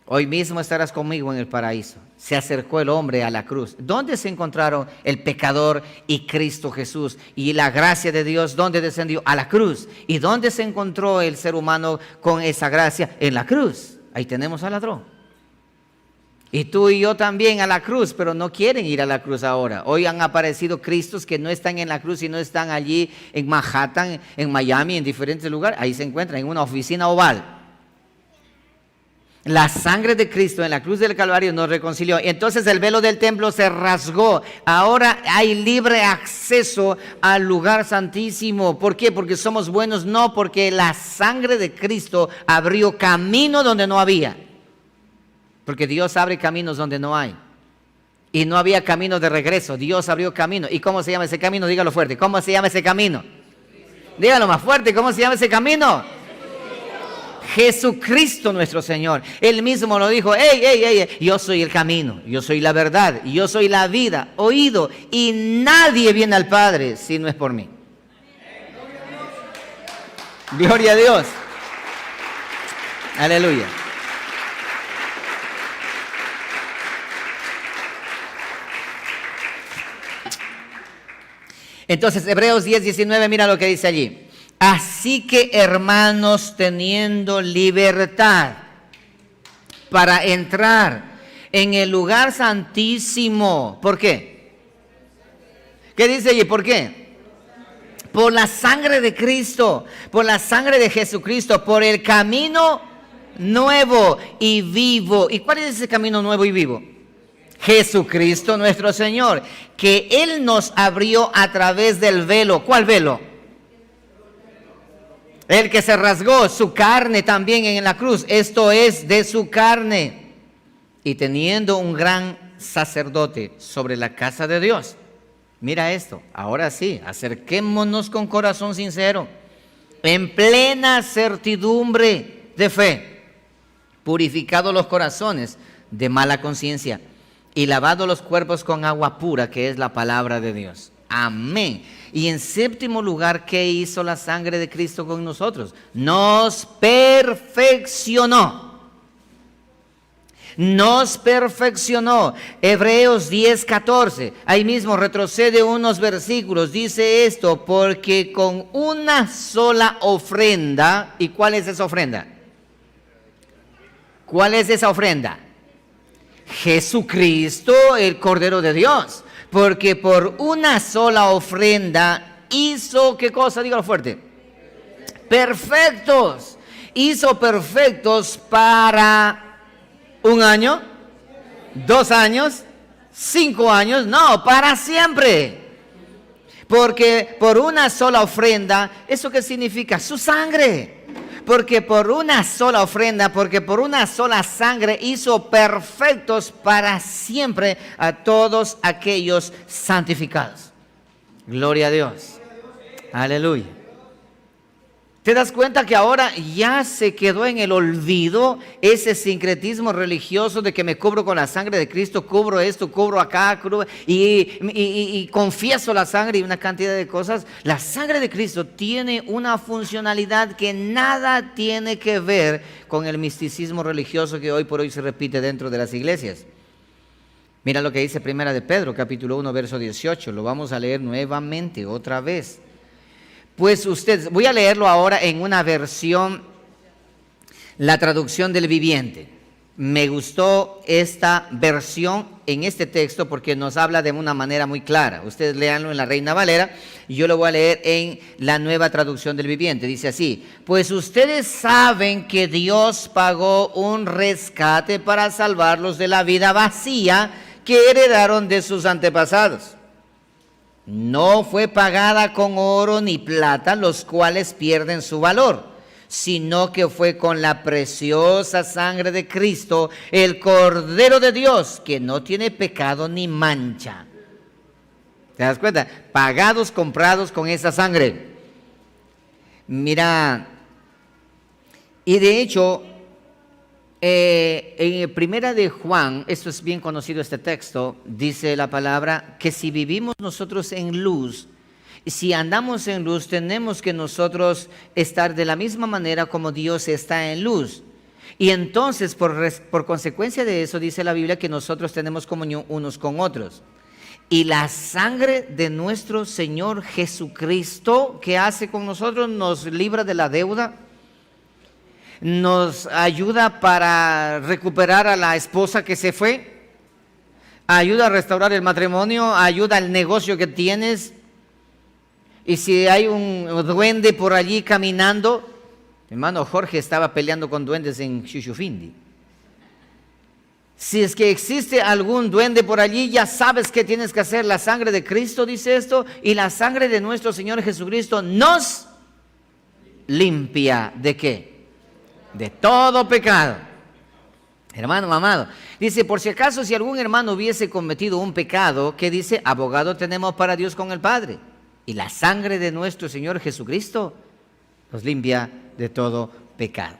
S1: Hoy mismo estarás conmigo en el paraíso. Se acercó el hombre a la cruz. ¿Dónde se encontraron el pecador y Cristo Jesús? Y la gracia de Dios, ¿dónde descendió? A la cruz. ¿Y dónde se encontró el ser humano con esa gracia? En la cruz. Ahí tenemos al ladrón. Y tú y yo también a la cruz, pero no quieren ir a la cruz ahora. Hoy han aparecido Cristos que no están en la cruz y no están allí en Manhattan, en Miami, en diferentes lugares. Ahí se encuentran en una oficina oval. La sangre de Cristo en la cruz del Calvario nos reconcilió. Entonces el velo del templo se rasgó. Ahora hay libre acceso al lugar santísimo. ¿Por qué? Porque somos buenos. No, porque la sangre de Cristo abrió camino donde no había. Porque Dios abre caminos donde no hay. y no había camino de regreso. Dios abrió camino. ¿Y cómo se llama ese camino? Dígalo fuerte. ¿Cómo se llama ese camino? Dígalo más fuerte. ¿Cómo se llama ese camino? Jesucristo nuestro Señor. Él mismo lo dijo: yo soy el camino, yo soy la verdad, yo soy la vida. Oído, y nadie viene al Padre si no es por mí. Gloria a Dios. Aleluya. Entonces, Hebreos 10:19, mira lo que dice allí. Así que, hermanos, teniendo libertad para entrar en el lugar santísimo. ¿Por qué? ¿Qué dice allí? ¿Por qué? Por la sangre de Cristo, por la sangre de Jesucristo, por el camino nuevo y vivo. ¿Y cuál es ese camino nuevo y vivo? Jesucristo nuestro Señor, que Él nos abrió a través del velo. ¿Cuál velo? El que se rasgó su carne también en la cruz. Esto es de su carne. Y teniendo un gran sacerdote sobre la casa de Dios. Mira esto, ahora sí, acerquémonos con corazón sincero, en plena certidumbre de fe, purificados los corazones de mala conciencia y lavados los cuerpos con agua pura, que es la palabra de Dios. Amén. Y en séptimo lugar, ¿qué hizo la sangre de Cristo con nosotros? Nos perfeccionó. Nos perfeccionó. Hebreos 10:14. Ahí mismo retrocede unos versículos. Dice esto: porque con una sola ofrenda. ¿Y cuál es esa ofrenda? ¿Cuál es esa ofrenda? Jesucristo, el Cordero de Dios. Porque por una sola ofrenda hizo, ¿qué cosa? Dígalo fuerte. Perfectos. Hizo perfectos para ¿1 año? 2 años, 5 años, no, para siempre. Porque por una sola ofrenda, ¿eso qué significa? Su sangre. Porque por una sola ofrenda, porque por una sola sangre hizo perfectos para siempre a todos aquellos santificados. Gloria a Dios. Aleluya. ¿Te das cuenta que ahora ya se quedó en el olvido ese sincretismo religioso de que me cubro con la sangre de Cristo, cubro esto, cubro acá, y confieso la sangre y una cantidad de cosas? La sangre de Cristo tiene una funcionalidad que nada tiene que ver con el misticismo religioso que hoy por hoy se repite dentro de las iglesias. Mira lo que dice Primera de Pedro, capítulo 1, verso 18. Lo vamos a leer nuevamente, otra vez. Pues ustedes, voy a leerlo ahora en una versión, la traducción del viviente. Me gustó esta versión en este texto porque nos habla de una manera muy clara. Ustedes léanlo en la Reina Valera y yo lo voy a leer en la nueva traducción del viviente. Dice así: pues ustedes saben que Dios pagó un rescate para salvarlos de la vida vacía que heredaron de sus antepasados. No fue pagada con oro ni plata, los cuales pierden su valor, sino que fue con la preciosa sangre de Cristo, el Cordero de Dios, que no tiene pecado ni mancha. ¿Te das cuenta? Pagados, comprados con esa sangre. Mira, y de hecho, en Primera de Juan, esto es bien conocido este texto, dice la palabra que si vivimos nosotros en luz, si andamos en luz, tenemos que nosotros estar de la misma manera como Dios está en luz. Y entonces, por consecuencia de eso, dice la Biblia que nosotros tenemos comunión unos con otros. Y la sangre de nuestro Señor Jesucristo, ¿qué hace con nosotros? Nos libra de la deuda. Nos ayuda para recuperar a la esposa que se fue, ayuda a restaurar el matrimonio, ayuda al negocio que tienes. Y si hay un duende por allí caminando, hermano Jorge estaba peleando con duendes en Xuxufindi. Si es que existe algún duende por allí, ya sabes qué tienes que hacer. La sangre de Cristo dice esto, y la sangre de nuestro Señor Jesucristo nos limpia. ¿De qué? De todo pecado. Hermano amado, dice, por si acaso si algún hermano hubiese cometido un pecado, ¿qué dice? Abogado tenemos para Dios con el Padre. Y la sangre de nuestro Señor Jesucristo nos limpia de todo pecado.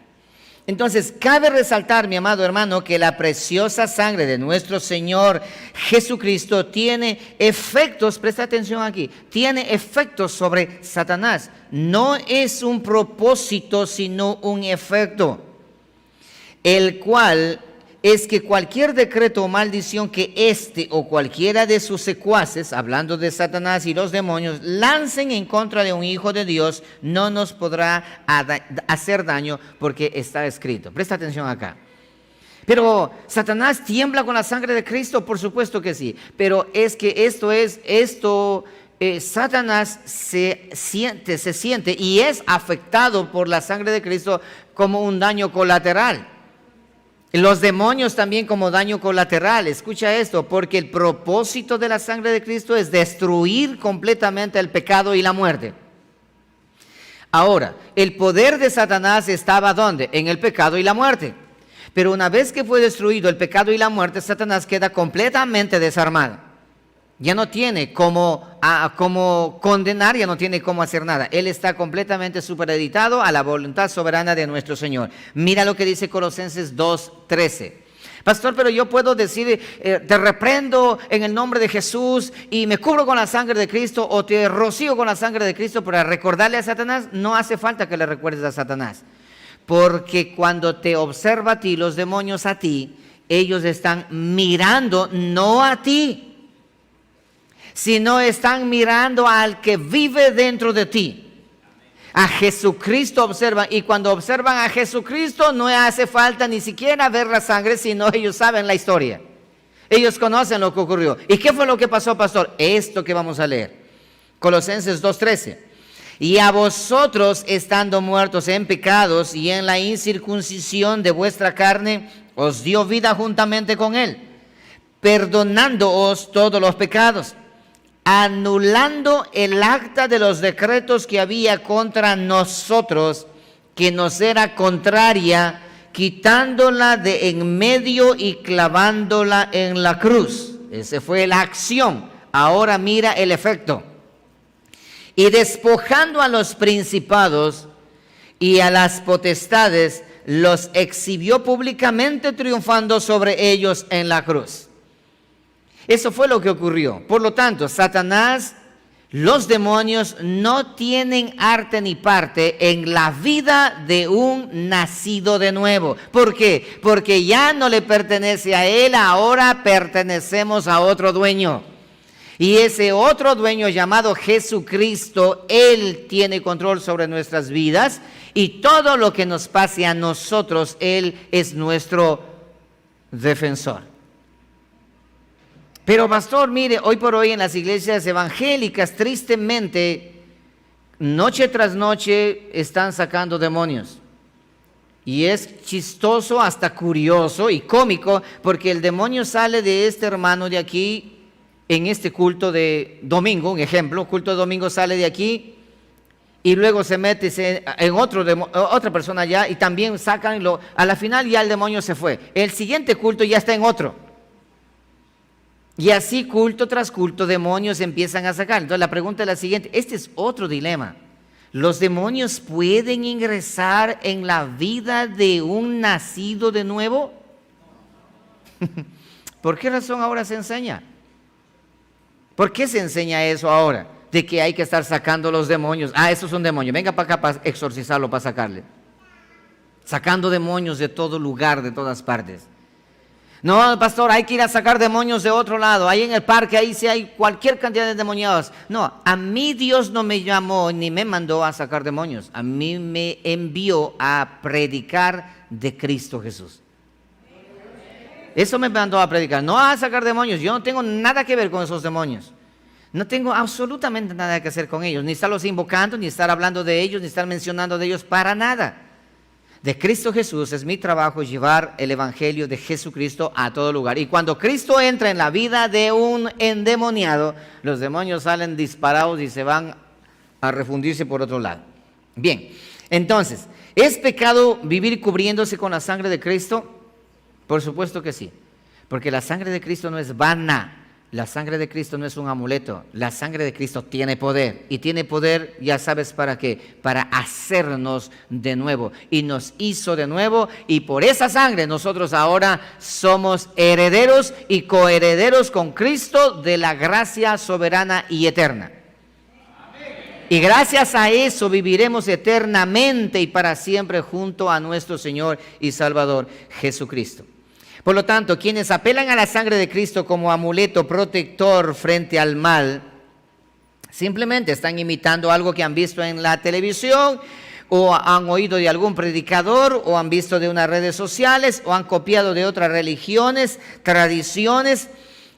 S1: Entonces, cabe resaltar, mi amado hermano, que la preciosa sangre de nuestro Señor Jesucristo tiene efectos, presta atención aquí, tiene efectos sobre Satanás. No es un propósito, sino un efecto, el cual es que cualquier decreto o maldición que éste o cualquiera de sus secuaces, hablando de Satanás y los demonios, lancen en contra de un hijo de Dios, no nos podrá hacer daño porque está escrito. Presta atención acá. Pero ¿Satanás tiembla con la sangre de Cristo? Por supuesto que sí. Pero es que Satanás se siente y es afectado por la sangre de Cristo como un daño colateral. Los demonios también como daño colateral. Escucha esto, porque el propósito de la sangre de Cristo es destruir completamente el pecado y la muerte. Ahora, el poder de Satanás estaba ¿dónde? En el pecado y la muerte. Pero una vez que fue destruido el pecado y la muerte, Satanás queda completamente desarmado. Ya no tiene cómo condenar, ya no tiene cómo hacer nada. Él está completamente supereditado a la voluntad soberana de nuestro Señor. Mira lo que dice Colosenses 2:13. Pastor, pero yo puedo decir, te reprendo en el nombre de Jesús y me cubro con la sangre de Cristo, o te rocío con la sangre de Cristo para recordarle a Satanás. No hace falta que le recuerdes a Satanás. Porque cuando te observa a ti, los demonios a ti, ellos están mirando no a ti, sino están mirando al que vive dentro de ti. A Jesucristo observan, y cuando observan a Jesucristo no hace falta ni siquiera ver la sangre, sino ellos saben la historia. Ellos conocen lo que ocurrió. ¿Y qué fue lo que pasó, pastor? Esto que vamos a leer. Colosenses 2:13. Y a vosotros, estando muertos en pecados y en la incircuncisión de vuestra carne, os dio vida juntamente con él, perdonándoos todos los pecados, anulando el acta de los decretos que había contra nosotros, que nos era contraria, quitándola de en medio y clavándola en la cruz. Esa fue la acción. Ahora mira el efecto. Y despojando a los principados y a las potestades, los exhibió públicamente, triunfando sobre ellos en la cruz. Eso fue lo que ocurrió. Por lo tanto, Satanás, los demonios no tienen arte ni parte en la vida de un nacido de nuevo. ¿Por qué? Porque ya no le pertenece a él, ahora pertenecemos a otro dueño. Y ese otro dueño llamado Jesucristo, Él tiene control sobre nuestras vidas, y todo lo que nos pase a nosotros, Él es nuestro defensor. Pero pastor, mire, hoy por hoy en las iglesias evangélicas, tristemente, noche tras noche están sacando demonios. Y es chistoso, hasta curioso y cómico, porque el demonio sale de este hermano de aquí en este culto de domingo, un ejemplo, culto de domingo, sale de aquí y luego se mete en otra persona allá y también sacan, a la final ya el demonio se fue. El siguiente culto ya está en otro. Y así culto tras culto demonios empiezan a sacar. Entonces la pregunta es la siguiente, este es otro dilema. ¿Los demonios pueden ingresar en la vida de un nacido de nuevo? ¿Por qué razón ahora se enseña? ¿Por qué se enseña eso ahora? De que hay que estar sacando los demonios. Ah, eso es un demonio. Venga para acá para exorcizarlo, para sacarle. Sacando demonios de todo lugar, de todas partes. No, pastor, hay que ir a sacar demonios de otro lado. Ahí en el parque, ahí sí hay cualquier cantidad de demoniados. No, a mí Dios no me llamó ni me mandó a sacar demonios. A mí me envió a predicar de Cristo Jesús. Eso me mandó a predicar, no a sacar demonios. Yo no tengo nada que ver con esos demonios. No tengo absolutamente nada que hacer con ellos. Ni estarlos invocando, ni estar hablando de ellos, ni estar mencionando de ellos, para nada. De Cristo Jesús es mi trabajo llevar el evangelio de Jesucristo a todo lugar. Y cuando Cristo entra en la vida de un endemoniado, los demonios salen disparados y se van a refundirse por otro lado. Bien, entonces, ¿es pecado vivir cubriéndose con la sangre de Cristo? Por supuesto que sí, porque la sangre de Cristo no es vana. La sangre de Cristo no es un amuleto, la sangre de Cristo tiene poder, y tiene poder, ya sabes para qué, para hacernos de nuevo, y nos hizo de nuevo, y por esa sangre nosotros ahora somos herederos y coherederos con Cristo de la gracia soberana y eterna. Y gracias a eso viviremos eternamente y para siempre junto a nuestro Señor y Salvador Jesucristo. Por lo tanto, quienes apelan a la sangre de Cristo como amuleto protector frente al mal, simplemente están imitando algo que han visto en la televisión, o han oído de algún predicador, o han visto de unas redes sociales, o han copiado de otras religiones, tradiciones.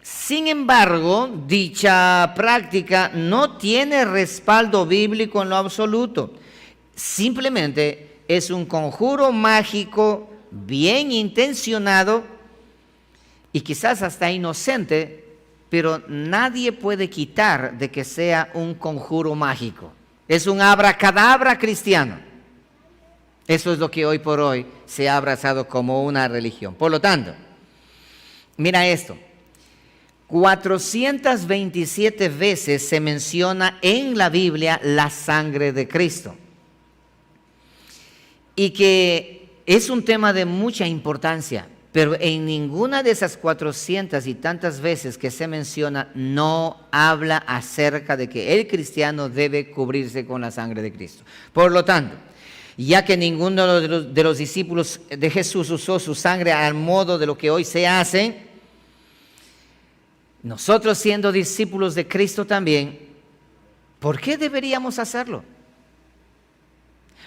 S1: Sin embargo, dicha práctica no tiene respaldo bíblico en lo absoluto. Simplemente es un conjuro mágico bien intencionado y quizás hasta inocente, pero nadie puede quitar de que sea un conjuro mágico. Es un abracadabra cristiano. Eso es lo que hoy por hoy se ha abrazado como una religión. Por lo tanto, mira esto. 427 veces se menciona en la Biblia la sangre de Cristo. Y que es un tema de mucha importancia. Pero en ninguna de esas 400 y tantas veces que se menciona no habla acerca de que el cristiano debe cubrirse con la sangre de Cristo. Por lo tanto, ya que ninguno de los discípulos de Jesús usó su sangre al modo de lo que hoy se hace, nosotros siendo discípulos de Cristo también, ¿por qué deberíamos hacerlo?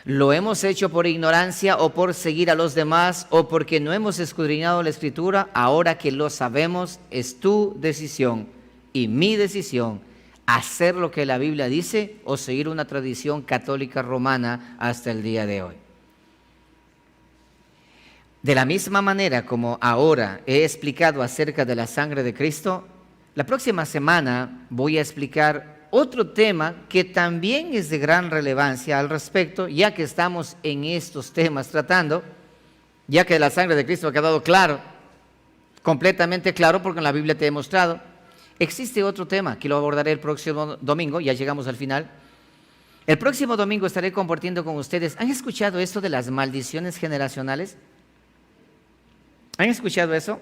S1: ¿Lo hemos hecho por ignorancia o por seguir a los demás o porque no hemos escudriñado la Escritura? Ahora que lo sabemos, es tu decisión y mi decisión hacer lo que la Biblia dice o seguir una tradición católica romana hasta el día de hoy. De la misma manera como ahora he explicado acerca de la sangre de Cristo, la próxima semana voy a explicar otro tema que también es de gran relevancia al respecto, ya que estamos en estos temas tratando, ya que la sangre de Cristo ha quedado claro, completamente claro, porque en la Biblia te he mostrado. Existe otro tema que lo abordaré el próximo domingo, ya llegamos al final. El próximo domingo estaré compartiendo con ustedes. ¿Han escuchado esto de las maldiciones generacionales? ¿Han escuchado eso?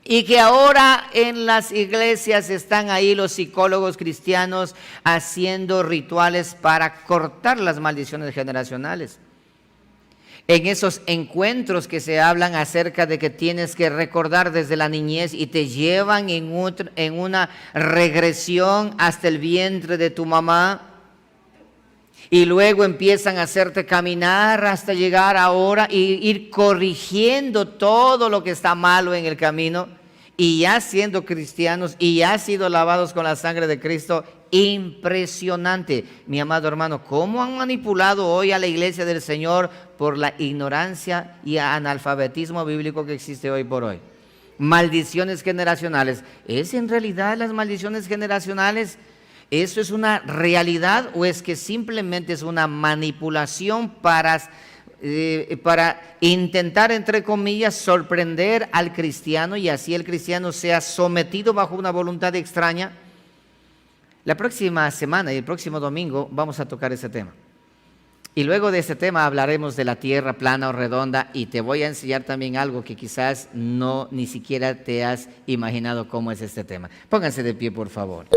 S1: Y que ahora en las iglesias están ahí los psicólogos cristianos haciendo rituales para cortar las maldiciones generacionales. En esos encuentros que se hablan acerca de que tienes que recordar desde la niñez y te llevan en una regresión hasta el vientre de tu mamá. Y luego empiezan a hacerte caminar hasta llegar ahora y ir corrigiendo todo lo que está malo en el camino. Y ya siendo cristianos y ya sido lavados con la sangre de Cristo. Impresionante, mi amado hermano, cómo han manipulado hoy a la iglesia del Señor por la ignorancia y analfabetismo bíblico que existe hoy por hoy. Maldiciones generacionales. ¿Es en realidad las maldiciones generacionales? ¿Eso es una realidad o es que simplemente es una manipulación para intentar, entre comillas, sorprender al cristiano y así el cristiano sea sometido bajo una voluntad extraña? La próxima semana y el próximo domingo vamos a tocar ese tema. Y luego de ese tema hablaremos de la tierra plana o redonda y te voy a enseñar también algo que quizás ni siquiera te has imaginado cómo es este tema. Pónganse de pie, por favor.